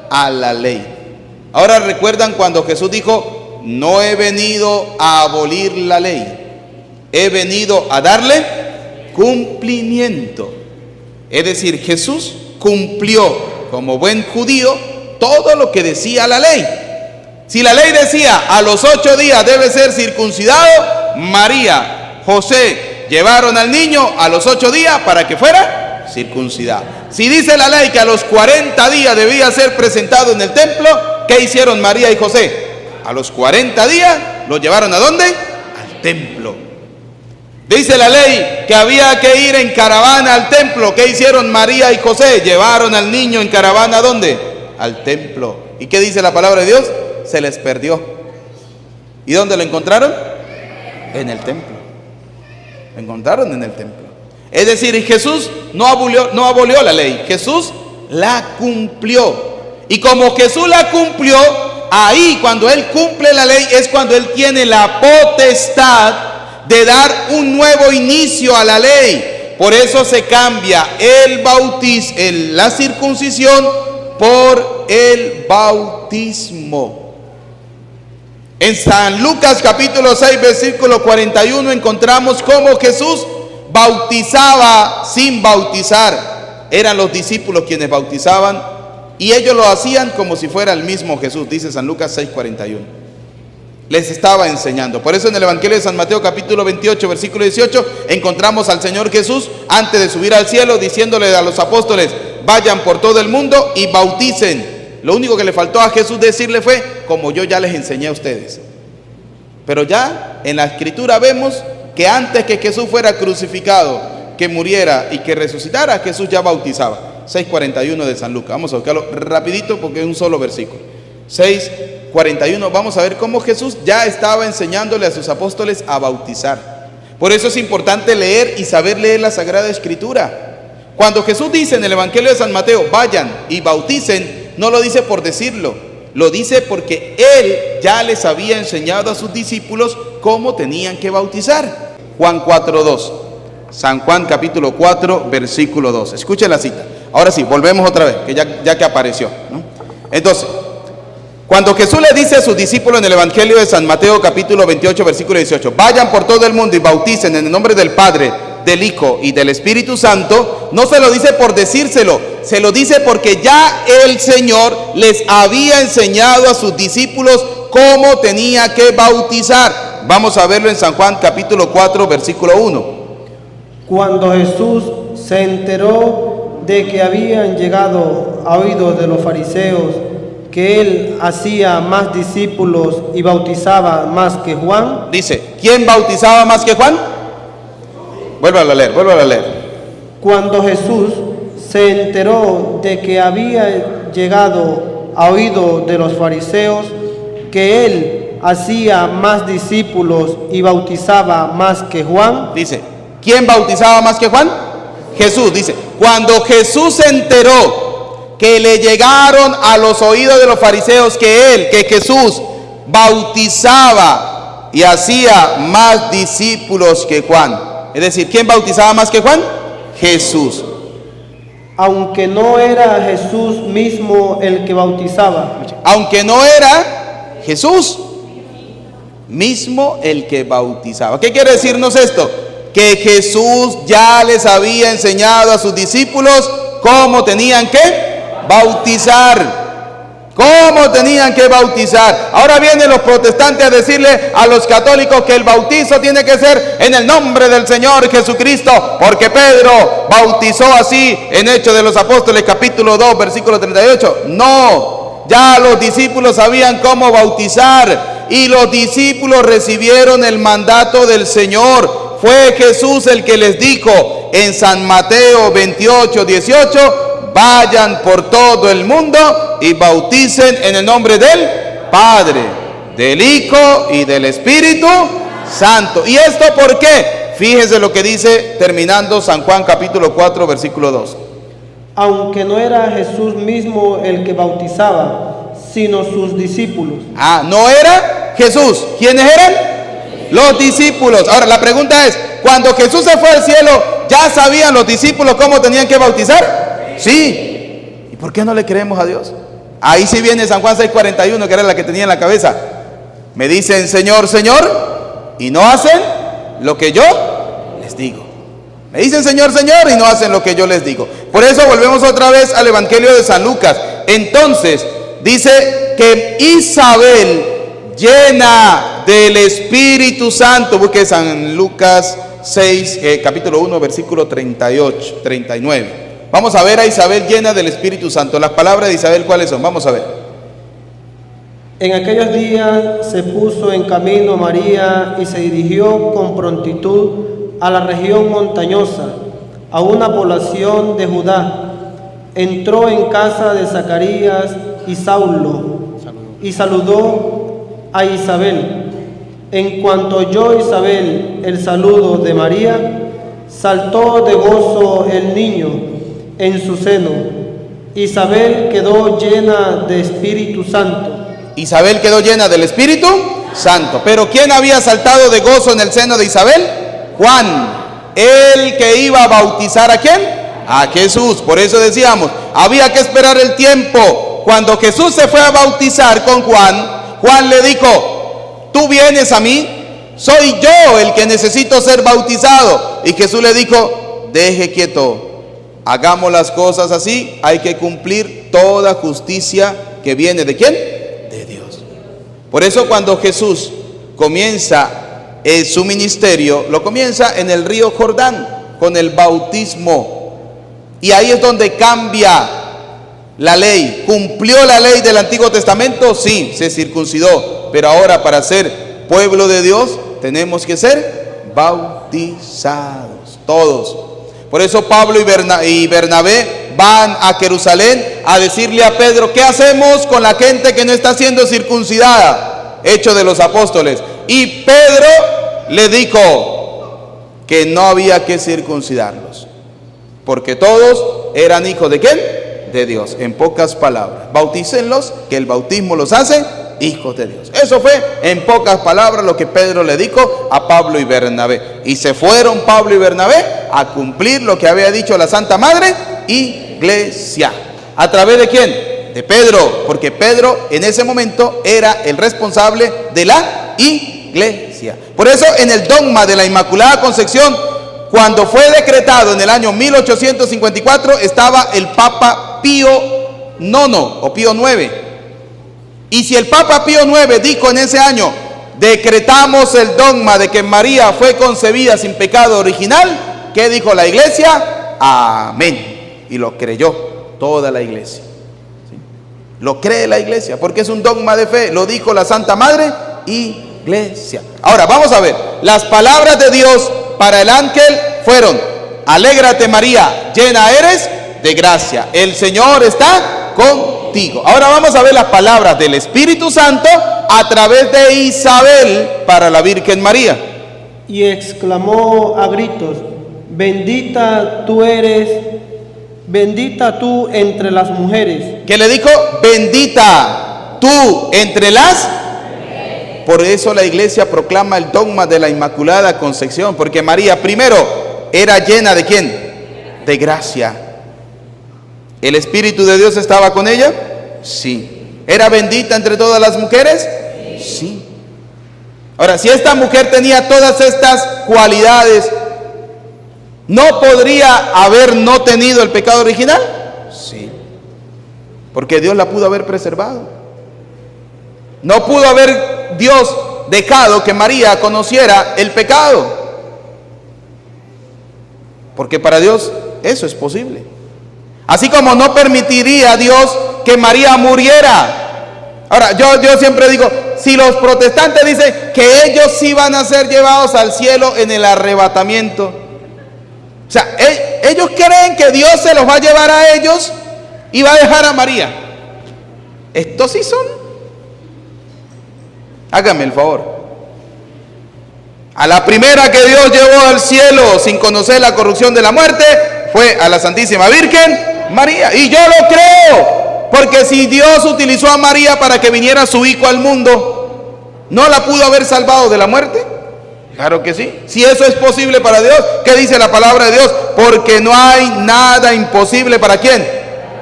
[SPEAKER 2] a la ley. Ahora recuerdan cuando Jesús dijo, no he venido a abolir la ley, he venido a darle cumplimiento. Es decir, Jesús cumplió como buen judío todo lo que decía la ley. Si la ley decía a los 8 días debe ser circuncidado, María, José llevaron al niño a los 8 días para que fuera circuncidado. Si dice la ley que a los 40 días debía ser presentado en el templo, ¿qué hicieron María y José? A los 40 días lo llevaron ¿a dónde? Al templo. Dice la ley que había que ir en caravana al templo. ¿Qué hicieron María y José? Llevaron al niño en caravana ¿a dónde? Al templo. ¿Y qué dice la palabra de Dios? Se les perdió. ¿Y dónde lo encontraron? En el templo. Lo encontraron en el templo. Es decir, Jesús no abolió la ley, Jesús la cumplió. Y como Jesús la cumplió, ahí cuando Él cumple la ley es cuando Él tiene la potestad de dar un nuevo inicio a la ley. Por eso se cambia la circuncisión por el bautismo. En San Lucas capítulo 6 versículo 41 encontramos cómo Jesús bautizaba sin bautizar. Eran los discípulos quienes bautizaban y ellos lo hacían como si fuera el mismo Jesús, dice San Lucas 6:41. Les estaba enseñando. Por eso en el Evangelio de San Mateo capítulo 28 versículo 18 encontramos al Señor Jesús antes de subir al cielo diciéndole a los apóstoles, vayan por todo el mundo y bauticen. Lo único que le faltó a Jesús decirle fue, como yo ya les enseñé a ustedes. Pero ya en la escritura vemos que antes que Jesús fuera crucificado, que muriera y que resucitara, Jesús ya bautizaba. 6:41 de San Lucas. Vamos a buscarlo rapidito porque es un solo versículo. 6:41. Vamos a ver cómo Jesús ya estaba enseñándole a sus apóstoles a bautizar. Por eso es importante leer y saber leer la Sagrada Escritura. Cuando Jesús dice en el Evangelio de San Mateo, vayan y bauticen, no lo dice por decirlo, lo dice porque Él ya les había enseñado a sus discípulos cómo tenían que bautizar. Juan 4:2. San Juan capítulo 4 versículo 2. Escuchen la cita. Ahora sí, volvemos otra vez, que ya que apareció, ¿no? Entonces, cuando Jesús le dice a sus discípulos en el Evangelio de San Mateo capítulo 28 versículo 18, vayan por todo el mundo y bauticen en el nombre del Padre, del Hijo y del Espíritu Santo, no se lo dice por decírselo, se lo dice porque ya el Señor les había enseñado a sus discípulos cómo tenía que bautizar. Vamos a verlo en San Juan capítulo 4 versículo 1.
[SPEAKER 7] Cuando Jesús se enteró de que habían llegado a oídos de los fariseos que Él hacía más discípulos y bautizaba más que Juan.
[SPEAKER 2] Dice, ¿quién bautizaba más que Juan? Vuélvalo a leer.
[SPEAKER 7] Cuando Jesús se enteró de que había llegado a oídos de los fariseos que Él hacía más discípulos y bautizaba más que Juan.
[SPEAKER 2] Dice, ¿quién bautizaba más que Juan? Jesús. Dice, cuando Jesús se enteró que le llegaron a los oídos de los fariseos que Jesús bautizaba y hacía más discípulos que Juan. Es decir, ¿quién bautizaba más que Juan? Jesús.
[SPEAKER 7] Aunque no era Jesús mismo el que bautizaba.
[SPEAKER 2] Aunque no era Jesús mismo el que bautizaba. ¿Qué quiere decirnos esto? Que Jesús ya les había enseñado a sus discípulos cómo tenían que bautizar. ¿Cómo tenían que bautizar? Ahora vienen los protestantes a decirle a los católicos que el bautizo tiene que ser en el nombre del Señor Jesucristo, porque Pedro bautizó así en Hechos de los Apóstoles capítulo 2 versículo 38. No, ya los discípulos sabían cómo bautizar y los discípulos recibieron el mandato del Señor. Fue Jesús el que les dijo en San Mateo 28:18, vayan por todo el mundo y bauticen en el nombre del Padre, del Hijo y del Espíritu Santo. ¿Y esto por qué? Fíjense lo que dice terminando San Juan capítulo 4 versículo 2.
[SPEAKER 7] Aunque no era Jesús mismo el que bautizaba, sino sus discípulos.
[SPEAKER 2] No era Jesús. ¿Quiénes eran? Los discípulos. Ahora la pregunta es, cuando Jesús se fue al cielo, ¿ya sabían los discípulos cómo tenían que bautizar? Sí. ¿Y por qué no le creemos a Dios? Ahí sí viene San Juan 6:41, que era la que tenía en la cabeza. Me dicen Señor, Señor, y no hacen lo que yo les digo. Me dicen Señor, Señor, y no hacen lo que yo les digo. Por eso volvemos otra vez al Evangelio de San Lucas. Entonces, dice que Isabel, llena del Espíritu Santo, busque San Lucas 6, capítulo 1, versículo 38, 39. Vamos a ver a Isabel llena del Espíritu Santo. Las palabras de Isabel, ¿cuáles son? Vamos a ver.
[SPEAKER 7] En aquellos días se puso en camino María y se dirigió con prontitud a la región montañosa, a una población de Judá. Entró en casa de Zacarías y Saulo y saludó a Isabel. En cuanto oyó Isabel el saludo de María, saltó de gozo el niño en su seno. Isabel quedó llena de Espíritu Santo.
[SPEAKER 2] Isabel quedó llena del Espíritu Santo. Pero ¿quién había saltado de gozo en el seno de Isabel? Juan, el que iba a bautizar ¿a quién? A Jesús. Por eso decíamos, había que esperar el tiempo. Cuando Jesús se fue a bautizar con Juan, Juan le dijo, ¿tú vienes a mí? Soy yo el que necesito ser bautizado. Y Jesús le dijo, deje quieto. Hagamos las cosas así, hay que cumplir toda justicia que viene ¿de quién? De Dios. Por eso cuando Jesús comienza su ministerio, lo comienza en el río Jordán, con el bautismo. Y ahí es donde cambia la ley. ¿Cumplió la ley del Antiguo Testamento? Sí, se circuncidó. Pero ahora para ser pueblo de Dios tenemos que ser bautizados, todos. Por eso Pablo y Bernabé van a Jerusalén a decirle a Pedro, ¿qué hacemos con la gente que no está siendo circuncidada? Hechos de los Apóstoles. Y Pedro le dijo que no había que circuncidarlos, porque todos eran hijos ¿de quién? De Dios. En pocas palabras, bautícenlos, que el bautismo los hace hijos de Dios. Eso fue en pocas palabras lo que Pedro le dijo a Pablo y Bernabé. Y se fueron Pablo y Bernabé a cumplir lo que había dicho la Santa Madre Iglesia. ¿A través de quién? De Pedro, porque Pedro en ese momento era el responsable de la Iglesia. Por eso en el dogma de la Inmaculada Concepción, cuando fue decretado en el año 1854, estaba el Papa Pío IX o Pío IX. Y si el Papa Pío IX dijo en ese año, decretamos el dogma de que María fue concebida sin pecado original, ¿qué dijo la Iglesia? Amén. Y lo creyó toda la Iglesia. ¿Sí? Lo cree la Iglesia, porque es un dogma de fe. Lo dijo la Santa Madre Iglesia. Ahora vamos a ver, las palabras de Dios para el ángel fueron, alégrate María, llena eres de gracia, el Señor está contigo. Ahora vamos a ver las palabras del Espíritu Santo a través de Isabel para la Virgen María.
[SPEAKER 7] Y exclamó a gritos, bendita tú eres, bendita tú entre las mujeres.
[SPEAKER 2] ¿Qué le dijo? Bendita tú entre las. Por eso la Iglesia proclama el dogma de la Inmaculada Concepción, porque María primero era llena ¿de quién? De gracia. ¿El Espíritu de Dios estaba con ella? Sí. ¿Era bendita entre todas las mujeres? Sí. Ahora, si esta mujer tenía todas estas cualidades, ¿no podría haber no tenido el pecado original? Sí. Porque Dios la pudo haber preservado. No pudo haber Dios dejado que María conociera el pecado, porque para Dios eso es posible. Así como no permitiría a Dios que María muriera. Ahora, yo siempre digo, si los protestantes dicen que ellos sí van a ser llevados al cielo en el arrebatamiento, o sea, ellos creen que Dios se los va a llevar a ellos y va a dejar a María. Estos sí son. Hágame el favor. A la primera que Dios llevó al cielo sin conocer la corrupción de la muerte fue a la Santísima Virgen María. Y yo lo creo, porque si Dios utilizó a María para que viniera su hijo al mundo, ¿no la pudo haber salvado de la muerte? Claro que sí. Si eso es posible para Dios, ¿qué dice la palabra de Dios? Porque no hay nada imposible para ¿quién?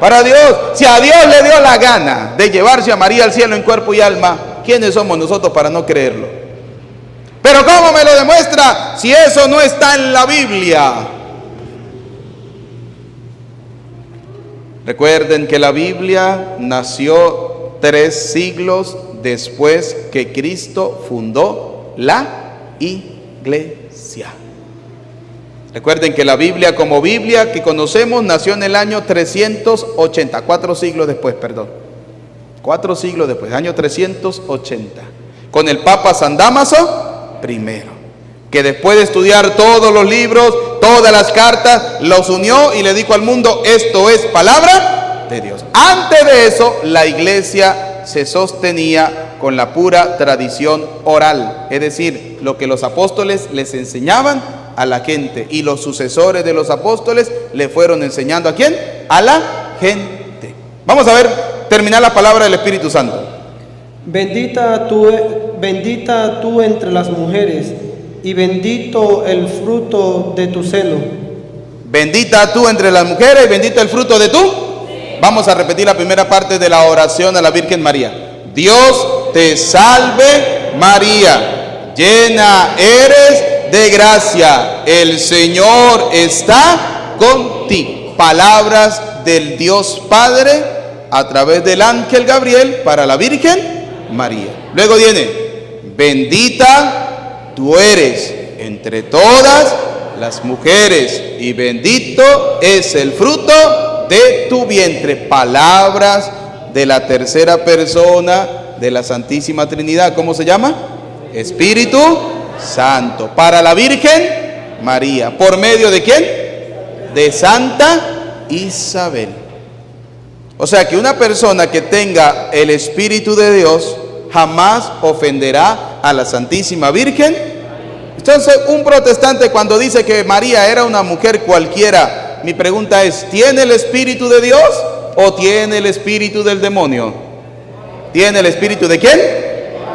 [SPEAKER 2] Para Dios. Si a Dios le dio la gana de llevarse a María al cielo en cuerpo y alma, ¿quiénes somos nosotros para no creerlo? Pero ¿cómo me lo demuestra si eso no está en la Biblia? Recuerden que la Biblia nació 3 siglos después que Cristo fundó la iglesia. Recuerden que la Biblia como Biblia que conocemos nació en el año 380, 4 siglos después, 4 siglos después, año 380, con el Papa San Dámaso I, que después de estudiar todos los libros, todas las cartas, los unió y le dijo al mundo: esto es palabra de Dios. Antes de eso, la iglesia se sostenía con la pura tradición oral, es decir, lo que los apóstoles les enseñaban a la gente, y los sucesores de los apóstoles le fueron enseñando ¿a quién? A la gente. Vamos a ver, terminar la palabra del Espíritu Santo.
[SPEAKER 7] Bendita tú entre las mujeres, y bendito el fruto de tu seno.
[SPEAKER 2] Bendita tú entre las mujeres, y bendito el fruto de tu. Vamos a repetir la primera parte de la oración a la Virgen María. Dios te salve María, llena eres de gracia, el Señor está contigo. Palabras del Dios Padre a través del ángel Gabriel para la Virgen María. Luego viene: bendita tú eres entre todas las mujeres, y bendito es el fruto de tu vientre. Palabras de la tercera persona de la Santísima Trinidad. ¿Cómo se llama? Espíritu Santo. Para la Virgen María. ¿Por medio de quién? De Santa Isabel. O sea que una persona que tenga el Espíritu de Dios jamás ofenderá a la Santísima Virgen. Entonces, un protestante cuando dice que María era una mujer cualquiera, mi pregunta es: ¿tiene el Espíritu de Dios o tiene el espíritu del demonio? ¿Tiene el espíritu de quién?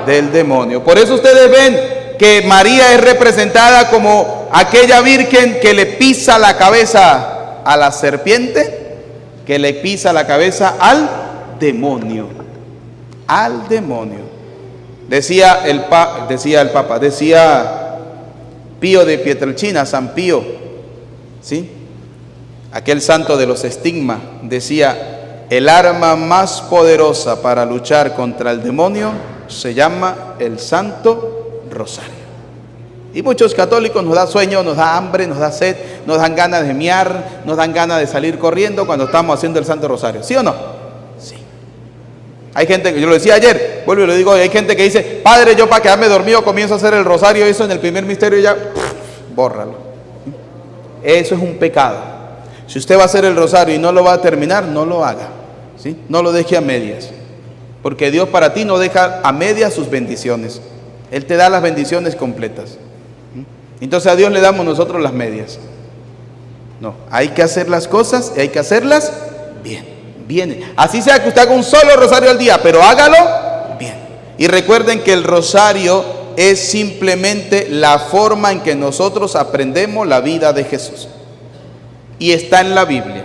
[SPEAKER 2] Del demonio. Por eso ustedes ven que María es representada como aquella virgen que le pisa la cabeza a la serpiente, que le pisa la cabeza al demonio. Al demonio. Decía Pío de Pietrelcina, San Pío, ¿sí? Aquel santo de los estigmas, decía: el arma más poderosa para luchar contra el demonio se llama el Santo Rosario. Y muchos católicos nos da sueño, nos da hambre, nos da sed, nos dan ganas de miar, nos dan ganas de salir corriendo cuando estamos haciendo el Santo Rosario. ¿Sí o no? Sí. Hay gente, yo lo decía ayer, vuelvo y lo digo, hay gente que dice: padre, yo para quedarme dormido comienzo a hacer el rosario, eso en el primer misterio ya, bórralo. Eso es un pecado. Si usted va a hacer el rosario y no lo va a terminar, no lo haga, ¿sí? No lo deje a medias, porque Dios para ti no deja a medias sus bendiciones. Él te da las bendiciones completas. Entonces a Dios le damos nosotros las medias. No, hay que hacer las cosas y hay que hacerlas bien. Bien, así sea que usted haga un solo rosario al día, pero hágalo bien. Y recuerden que el rosario es simplemente la forma en que nosotros aprendemos la vida de Jesús. Y está en la Biblia.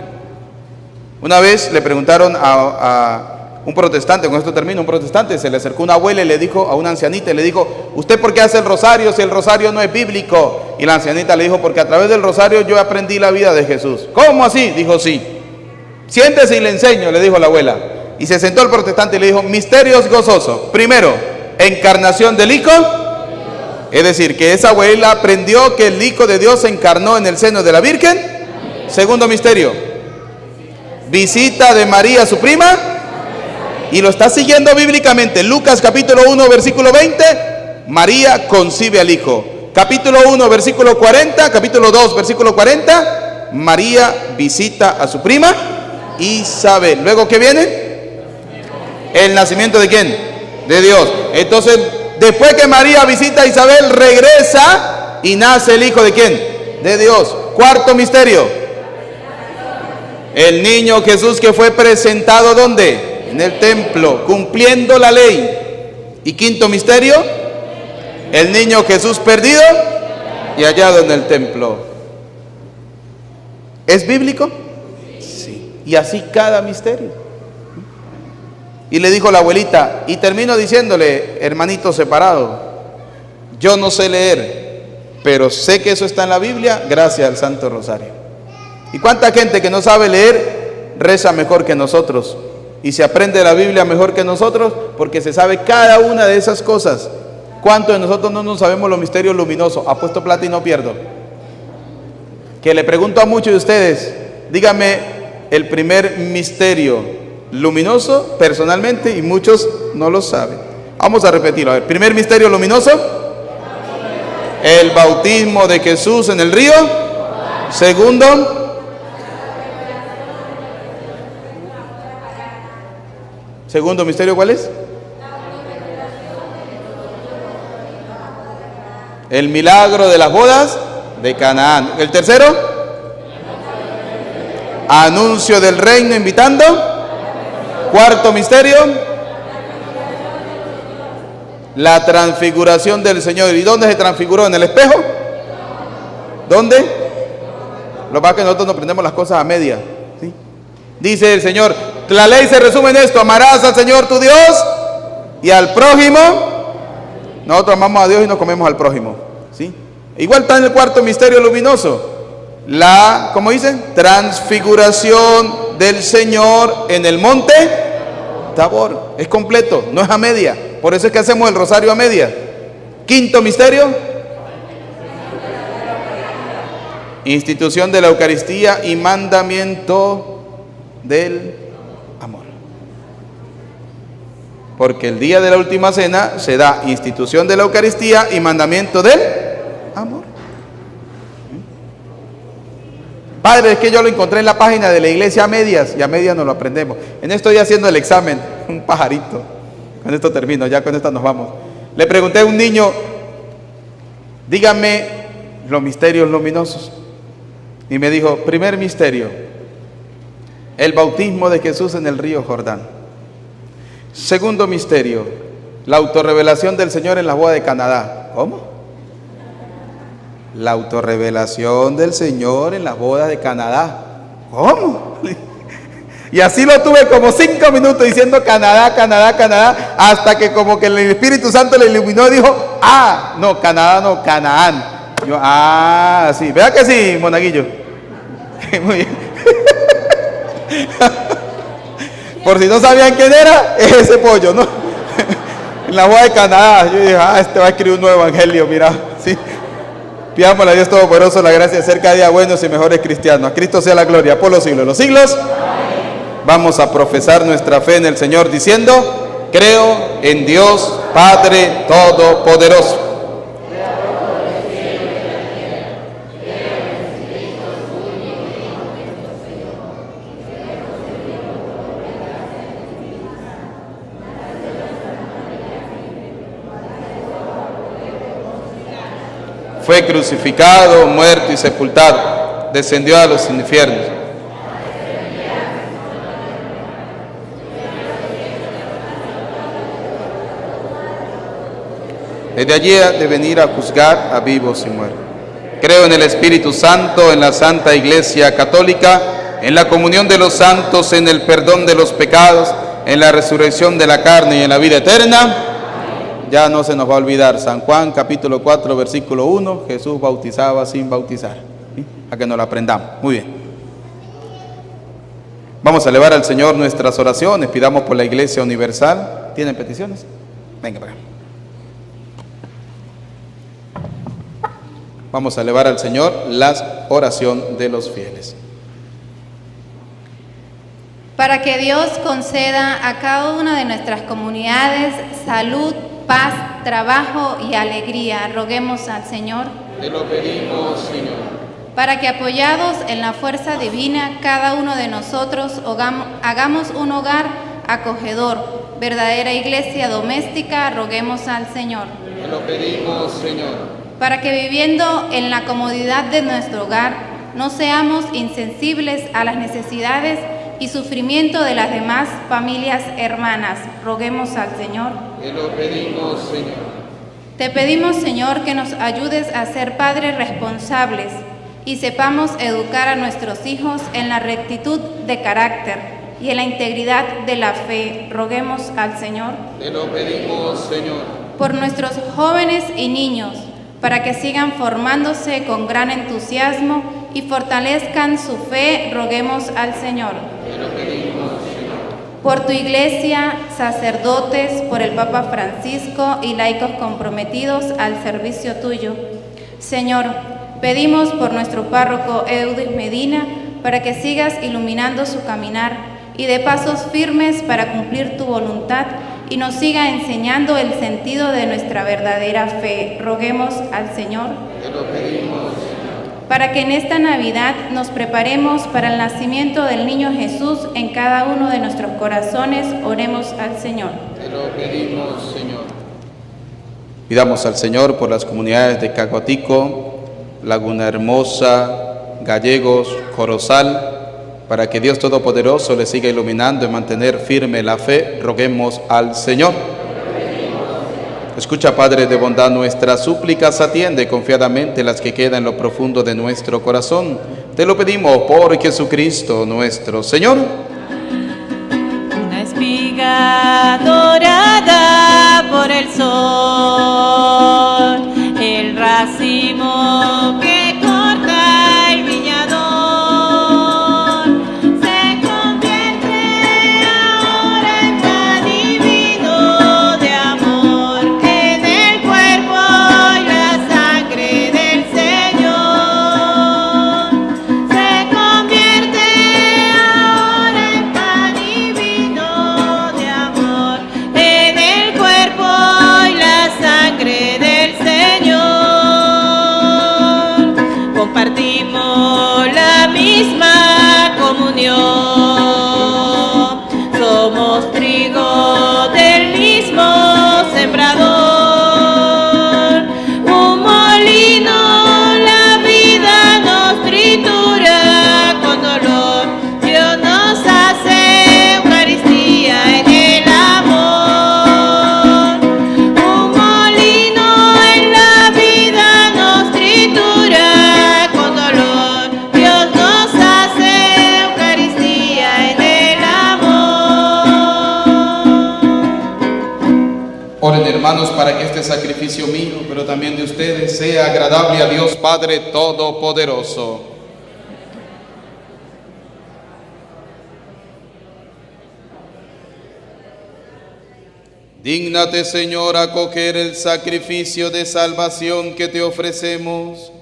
[SPEAKER 2] Una vez le preguntaron a un protestante, con esto termino, un protestante, se le acercó una abuela y le dijo, a una ancianita, y le dijo: ¿usted por qué hace el rosario si el rosario no es bíblico? Y la ancianita le dijo: porque a través del rosario yo aprendí la vida de Jesús. ¿Cómo así? Dijo: sí. Siéntese y le enseño, le dijo la abuela. Y se sentó el protestante y le dijo: misterios gozosos. Primero, encarnación del Hijo. Es decir, que esa abuela aprendió que el Hijo de Dios se encarnó en el seno de la Virgen. Segundo misterio, visita de María su prima, y lo está siguiendo bíblicamente. Lucas capítulo 1 versículo 20, María concibe al Hijo. Capítulo 1 versículo 40, capítulo 2 versículo 40, María visita a su prima Isabel. Luego, ¿qué viene? El nacimiento ¿de quién? De Dios. Entonces, después que María visita a Isabel, regresa y nace el Hijo ¿de quién? De Dios. Cuarto misterio, el niño Jesús que fue presentado ¿dónde? En el templo, cumpliendo la ley. Y quinto misterio, el niño Jesús perdido y hallado en el templo. ¿Es bíblico? Sí. Y así cada misterio. Y le dijo la abuelita, y termino diciéndole, hermanito separado, yo no sé leer, pero sé que eso está en la Biblia gracias al Santo Rosario. ¿Y cuánta gente que no sabe leer reza mejor que nosotros? Y se aprende la Biblia mejor que nosotros porque se sabe cada una de esas cosas. ¿Cuántos de nosotros no nos sabemos los misterios luminosos? Apuesto plata y no pierdo. Que le pregunto a muchos de ustedes, dígame el primer misterio luminoso personalmente, y muchos no lo saben. Vamos a repetirlo. A ver, primer misterio luminoso, el bautismo de Jesús en el río. Segundo misterio, ¿cuál es? El milagro de las bodas de Canaán. El tercero, anuncio del reino invitando. Cuarto misterio, la transfiguración del Señor. ¿Y dónde se transfiguró? ¿En el espejo? ¿Dónde? Lo que pasa es que nosotros nos prendemos las cosas a media, ¿sí? Dice el Señor, la ley se resume en esto: amarás al Señor tu Dios y al prójimo. Nosotros amamos a Dios y nos comemos al prójimo, ¿sí? Igual está en el cuarto misterio luminoso, la, ¿cómo dicen? Transfiguración del Señor en el monte Tabor. Es completo, no es a media. Por eso es que hacemos el rosario a media. Quinto misterio, institución de la Eucaristía y mandamiento del amor. Porque el día de la última cena se da institución de la Eucaristía y mandamiento del amor. Padre, es que yo lo encontré en la página de la iglesia a medias, y a medias no lo aprendemos. En esto estoy haciendo el examen, un pajarito. Con esto termino, ya con esto nos vamos. Le pregunté a un niño, dígame los misterios luminosos. Y me dijo, primer misterio, el bautismo de Jesús en el río Jordán. Segundo misterio, la autorrevelación del Señor en la boda de Caná. ¿Cómo? La autorrevelación del Señor en las bodas de Caná. ¿Cómo? Y así lo tuve como 5 minutos diciendo Canadá, Canadá, Canadá, hasta que como que el Espíritu Santo le iluminó y dijo, ah, no, Canadá no, Canaán. Yo, ah, sí, vea que sí, monaguillo. Muy bien. Por si no sabían quién era, es ese pollo, ¿no? En la boda de Canadá, yo dije, ah, este va a escribir un nuevo evangelio, mira, sí. Pidámosle a Dios Todopoderoso la gracia de ser cada día buenos y mejores cristianos. A Cristo sea la gloria por los siglos de los siglos. Vamos a profesar nuestra fe en el Señor diciendo, creo en Dios Padre Todopoderoso. Fue crucificado, muerto y sepultado, descendió a los infiernos. Desde allí ha de venir a juzgar a vivos y muertos. Creo en el Espíritu Santo, en la Santa Iglesia Católica, en la comunión de los santos, en el perdón de los pecados, en la resurrección de la carne y en la vida eterna. Ya no se nos va a olvidar, San Juan capítulo 4 versículo 1, Jesús bautizaba sin bautizar, ¿sí? A que nos lo aprendamos. Muy bien. Vamos a elevar al Señor nuestras oraciones, pidamos por la Iglesia Universal. ¿Tienen peticiones? Venga para acá. Vamos a elevar al Señor la oración de los fieles.
[SPEAKER 6] Para que Dios conceda a cada una de nuestras comunidades salud, paz, trabajo y alegría, roguemos al Señor.
[SPEAKER 2] Te lo pedimos, Señor.
[SPEAKER 6] Para que apoyados en la fuerza divina, cada uno de nosotros hagamos un hogar acogedor, verdadera iglesia doméstica, roguemos al Señor.
[SPEAKER 2] Te lo pedimos, Señor.
[SPEAKER 6] Para que viviendo en la comodidad de nuestro hogar, no seamos insensibles a las necesidades y sufrimiento de las demás familias hermanas, roguemos al Señor.
[SPEAKER 2] Te lo pedimos, Señor.
[SPEAKER 6] Te pedimos, Señor, que nos ayudes a ser padres responsables, y sepamos educar a nuestros hijos en la rectitud de carácter y en la integridad de la fe. Roguemos al Señor.
[SPEAKER 2] Te lo pedimos, Señor.
[SPEAKER 6] Por nuestros jóvenes y niños, para que sigan formándose con gran entusiasmo y fortalezcan su fe, roguemos al Señor.
[SPEAKER 2] Te lo pedimos, Señor.
[SPEAKER 6] Por tu Iglesia, sacerdotes, por el Papa Francisco y laicos comprometidos al servicio tuyo. Señor, pedimos por nuestro párroco Eudis Medina, para que sigas iluminando su caminar y de pasos firmes para cumplir tu voluntad y nos siga enseñando el sentido de nuestra verdadera fe. Roguemos al Señor.
[SPEAKER 2] Te lo pedimos, Señor.
[SPEAKER 6] Para que en esta Navidad nos preparemos para el nacimiento del niño Jesús en cada uno de nuestros corazones, oremos al Señor.
[SPEAKER 2] Te lo pedimos, Señor. Pidamos al Señor por las comunidades de Caguatico, Laguna Hermosa, Gallegos, Corozal, para que Dios Todopoderoso le siga iluminando y mantener firme la fe. Roguemos al Señor. Escucha, Padre de bondad, nuestras súplicas, atiende confiadamente las que quedan en lo profundo de nuestro corazón. Te lo pedimos por Jesucristo nuestro Señor.
[SPEAKER 1] Una espiga dorada por el sol, el racimo que corta el viñador, se convierte ahora en pan divino de amor, en el cuerpo y la sangre del Señor. Se convierte ahora en pan divino de amor, en el cuerpo y la sangre del Señor. Compartimos la misma comunión, somos trigo del mismo sembrador. Un molino la vida nos tritura con dolor, Dios nos hace Eucaristía en el amor. Un molino en la vida nos tritura con dolor, Dios nos hace Eucaristía en el amor.
[SPEAKER 2] Oren, hermanos, para que este sacrificio mío, pero también de ustedes, sea agradable a Dios Padre Todopoderoso. Dígnate, Señor, acoger el sacrificio de salvación que te ofrecemos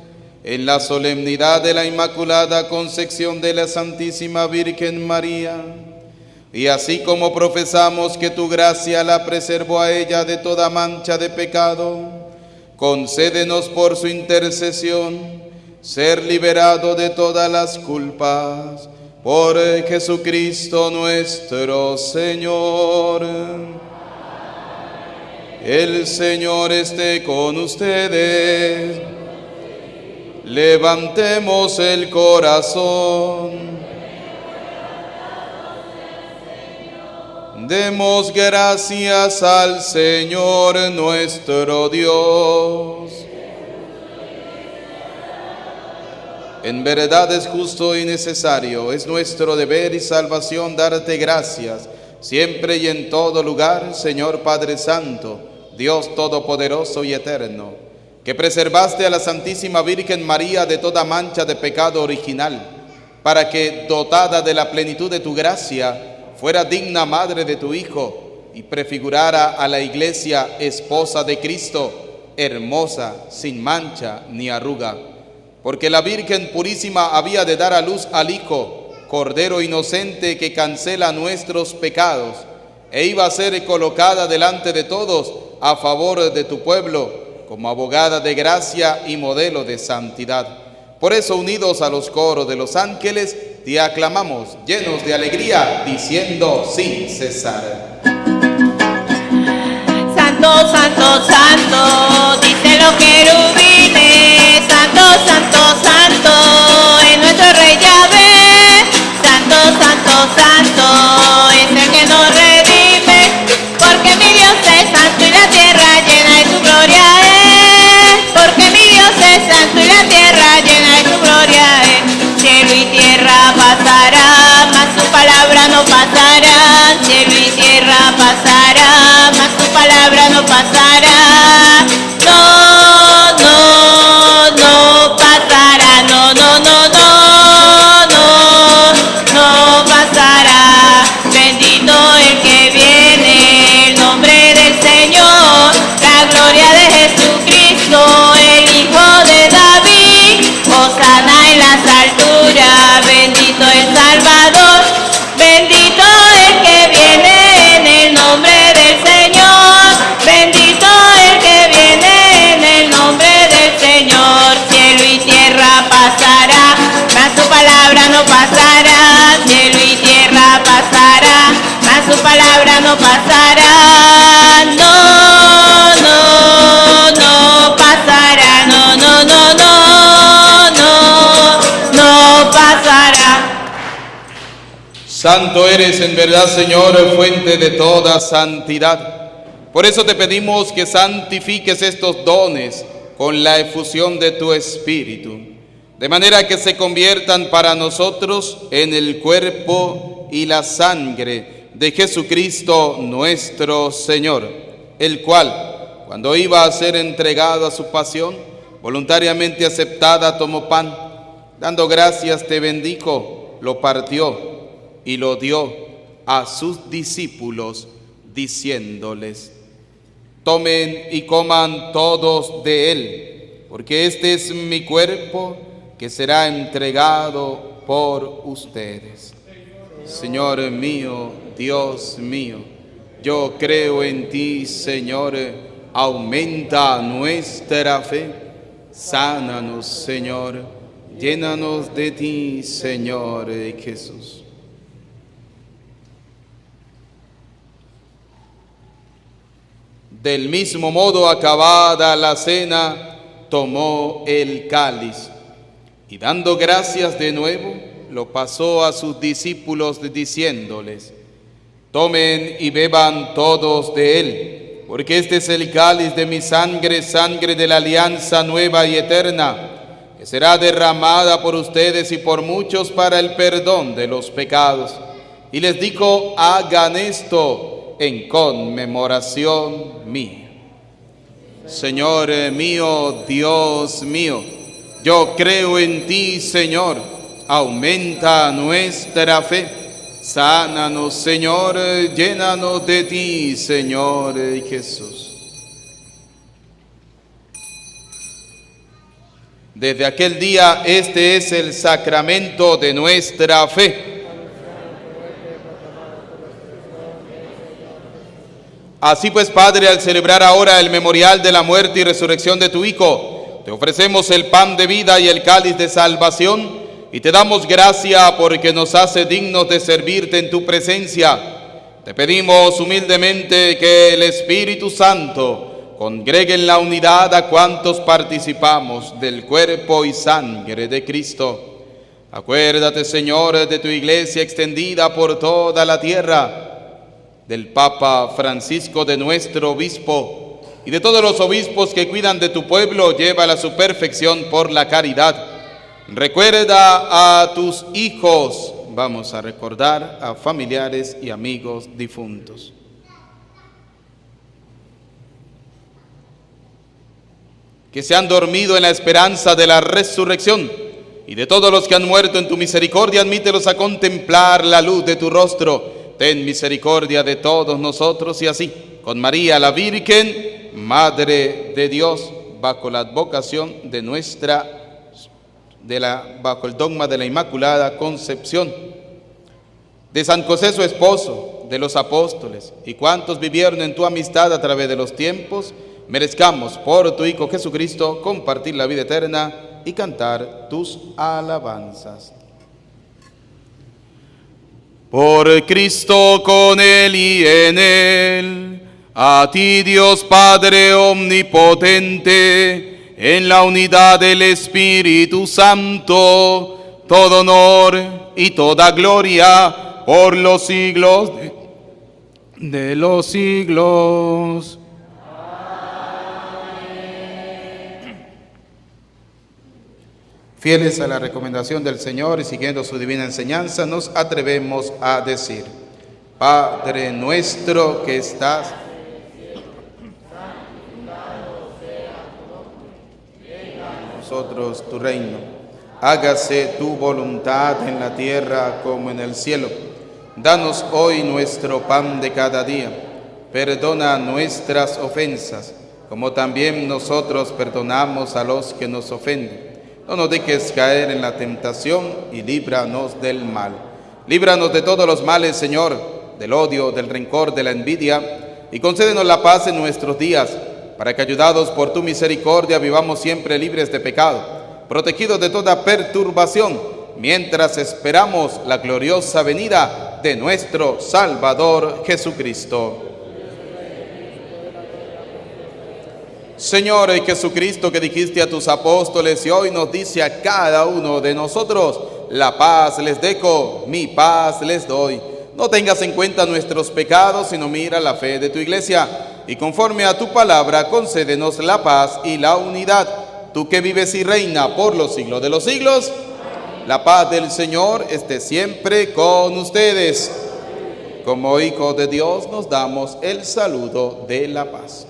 [SPEAKER 2] en la solemnidad de la Inmaculada Concepción de la Santísima Virgen María. Y así como profesamos que tu gracia la preservó a ella de toda mancha de pecado, concédenos por su intercesión ser liberado de todas las culpas. Por Jesucristo nuestro Señor. El Señor esté con ustedes. Levantemos el corazón. Demos gracias al Señor nuestro Dios. En verdad es justo y necesario, es nuestro deber y salvación darte gracias, siempre y en todo lugar, Señor Padre Santo, Dios Todopoderoso y Eterno, que preservaste a la Santísima Virgen María de toda mancha de pecado original, para que, dotada de la plenitud de tu gracia, fuera digna madre de tu Hijo y prefigurara a la Iglesia, esposa de Cristo, hermosa, sin mancha ni arruga. Porque la Virgen Purísima había de dar a luz al Hijo, Cordero inocente que cancela nuestros pecados, e iba a ser colocada delante de todos a favor de tu pueblo, como abogada de gracia y modelo de santidad. Por eso, unidos a los coros de los ángeles, te aclamamos, llenos de alegría, diciendo sin cesar.
[SPEAKER 1] Santo, santo, santo, dicen los querubines. Santo, santo, santo, es nuestro Rey Yahvé. Santo, santo, santo, es el que nos redime. Porque mi Dios es santo y la tierra llena de su gloria es. Porque mi Dios es santo y la tierra llena de su gloria no pasarán, cielo y tierra pasará, mas tu palabra no pasará. No, no, no pasará, no, no, no, no, no, no pasará. Bendito el que viene, el nombre del Señor, la gloria de Jesucristo, el Hijo de David. Hosana en las alturas, bendito el Salvador, bendito el que viene en el nombre del Señor, bendito el que viene en el nombre del Señor. Cielo y tierra pasará, mas su palabra no pasará. Cielo y tierra pasará, mas su palabra no pasará. No, no, no pasará, no, no, no, no, no, no pasará.
[SPEAKER 2] Santo eres en verdad, Señor, fuente de toda santidad. Por eso te pedimos que santifiques estos dones con la efusión de tu Espíritu, de manera que se conviertan para nosotros en el cuerpo y la sangre de Jesucristo nuestro Señor, el cual, cuando iba a ser entregado a su pasión, voluntariamente aceptada, tomó pan, dando gracias te bendijo, lo partió y lo dio a sus discípulos, diciéndoles: tomen y coman todos de él, porque este es mi cuerpo que será entregado por ustedes. Señor mío, Dios mío, yo creo en ti, Señor, aumenta nuestra fe. Sánanos, Señor, llénanos de ti, Señor Jesús. Del mismo modo, acabada la cena, tomó el cáliz y dando gracias de nuevo, lo pasó a sus discípulos diciéndoles: tomen y beban todos de él, porque este es el cáliz de mi sangre, sangre de la alianza nueva y eterna, que será derramada por ustedes y por muchos para el perdón de los pecados. Y les dijo: hagan esto en conmemoración mía. Señor mío, Dios mío, yo creo en ti, Señor, aumenta nuestra fe. Sánanos, Señor, llénanos de ti, Señor Jesús. Desde aquel día, este es el sacramento de nuestra fe. Así pues, Padre, al celebrar ahora el memorial de la muerte y resurrección de tu Hijo, te ofrecemos el pan de vida y el cáliz de salvación, y te damos gracia porque nos hace dignos de servirte en tu presencia. Te pedimos humildemente que el Espíritu Santo congregue en la unidad a cuantos participamos del cuerpo y sangre de Cristo. Acuérdate, Señor, de tu iglesia extendida por toda la tierra, del Papa Francisco, de nuestro obispo, y de todos los obispos que cuidan de tu pueblo, llévala a su perfección por la caridad. Recuerda a tus hijos. Vamos a recordar a familiares y amigos difuntos. Que se han dormido en la esperanza de la resurrección, y de todos los que han muerto en tu misericordia, admítelos a contemplar la luz de tu rostro. Ten misericordia de todos nosotros, y así, con María la Virgen, Madre de Dios, bajo la advocación de bajo el dogma de la Inmaculada Concepción, de San José su esposo, de los apóstoles y cuantos vivieron en tu amistad a través de los tiempos, merezcamos por tu Hijo Jesucristo compartir la vida eterna y cantar tus alabanzas. Por Cristo, con Él y en Él, a ti Dios Padre omnipotente, en la unidad del Espíritu Santo, todo honor y toda gloria por los siglos de los siglos. Fieles a la recomendación del Señor y siguiendo su divina enseñanza, nos atrevemos a decir: Padre nuestro que estás en nosotros tu reino, hágase tu voluntad en la tierra como en el cielo. Danos hoy nuestro pan de cada día. Perdona nuestras ofensas, como también nosotros perdonamos a los que nos ofenden. No nos dejes caer en la tentación y líbranos del mal. Líbranos de todos los males, Señor, del odio, del rencor, de la envidia, y concédenos la paz en nuestros días, para que, ayudados por tu misericordia, vivamos siempre libres de pecado, protegidos de toda perturbación, mientras esperamos la gloriosa venida de nuestro Salvador Jesucristo. Señor Jesucristo, que dijiste a tus apóstoles y hoy nos dice a cada uno de nosotros: la paz les dejo, mi paz les doy. No tengas en cuenta nuestros pecados, sino mira la fe de tu iglesia, y conforme a tu palabra concédenos la paz y la unidad. Tú que vives y reina por los siglos de los siglos, la paz del Señor esté siempre con ustedes. Como hijos de Dios nos damos el saludo de la paz.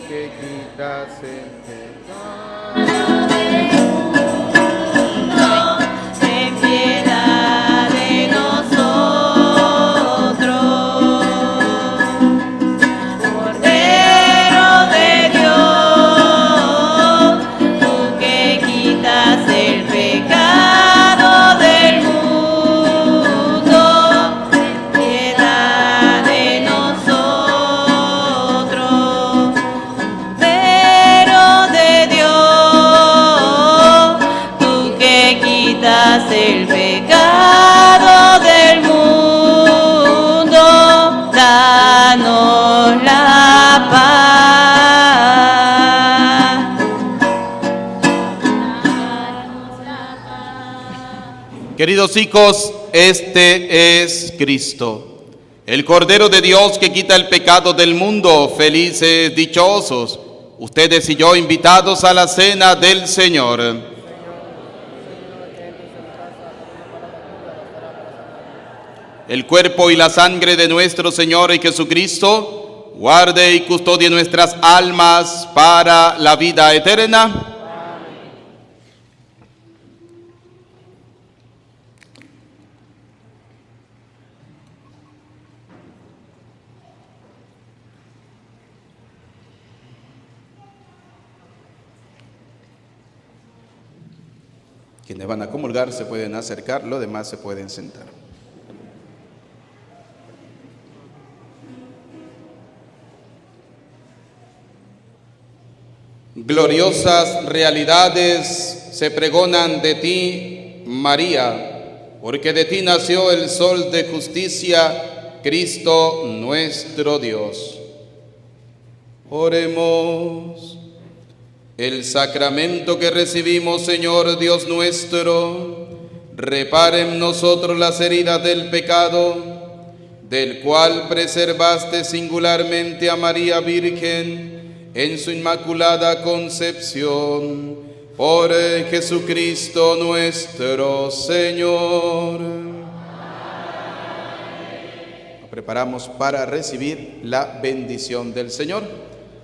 [SPEAKER 2] Que quitas el pecado.
[SPEAKER 1] Ten piedad de nosotros, Cordero de Dios, tú que quitas el pecado del mundo, ten piedad de nosotros. Cordero de Dios, tú que quitas el pecado del mundo, danos la paz.
[SPEAKER 2] Queridos hijos, este es Cristo, el Cordero de Dios que quita el pecado del mundo. Felices, dichosos, ustedes y yo, invitados a la cena del Señor. El cuerpo y la sangre de nuestro Señor y Jesucristo guarde y custodie nuestras almas para la vida eterna. Quienes van a comulgar se pueden acercar, los demás se pueden sentar. Gloriosas realidades se pregonan de ti, María, porque de ti nació el sol de justicia, Cristo nuestro Dios. Oremos. El sacramento que recibimos, Señor Dios nuestro, repare en nosotros las heridas del pecado, del cual preservaste singularmente a María Virgen en su inmaculada concepción, por Jesucristo nuestro Señor. Nos preparamos para recibir la bendición del Señor,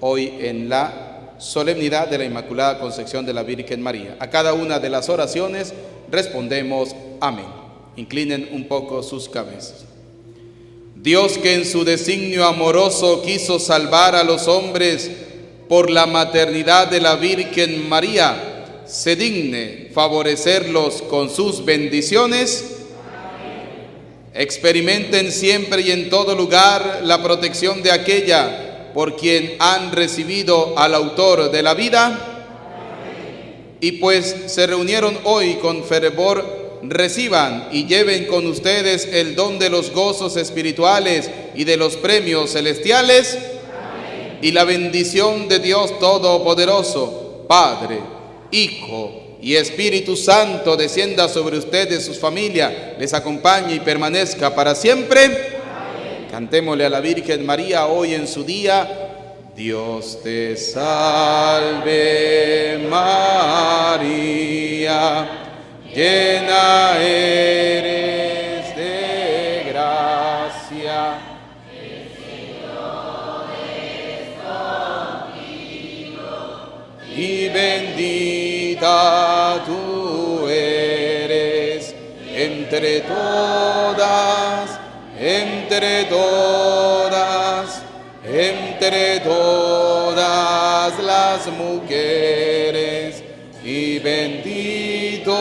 [SPEAKER 2] hoy en la solemnidad de la Inmaculada Concepción de la Virgen María. A cada una de las oraciones respondemos amén. Inclinen un poco sus cabezas. Dios, que en su designio amoroso quiso salvar a los hombres por la maternidad de la Virgen María, se digne favorecerlos con sus bendiciones. Experimenten siempre y en todo lugar la protección de aquella por quien han recibido al autor de la vida. Y pues se reunieron hoy con fervor, reciban y lleven con ustedes el don de los gozos espirituales y de los premios celestiales. Y la bendición de Dios Todopoderoso, Padre, Hijo y Espíritu Santo, descienda sobre ustedes, sus familias, les acompañe y permanezca para siempre. Amén. Cantémosle a la Virgen María hoy en su día. Dios te salve María, llena eres de gracia. Y bendita tú eres entre todas, entre todas las mujeres, y bendito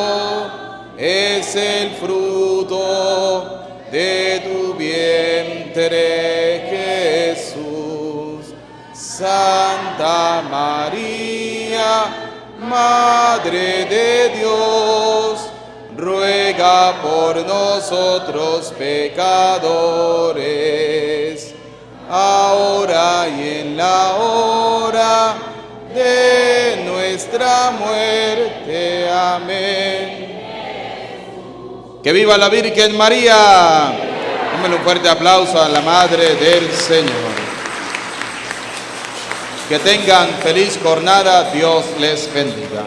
[SPEAKER 2] es el fruto de tu vientre, Jesús. Santa María, Madre de Dios, ruega por nosotros pecadores, ahora y en la hora de nuestra muerte. Amén. ¡Que viva la Virgen María! Démosle un fuerte aplauso a la Madre del Señor. Que tengan feliz jornada, Dios les bendiga.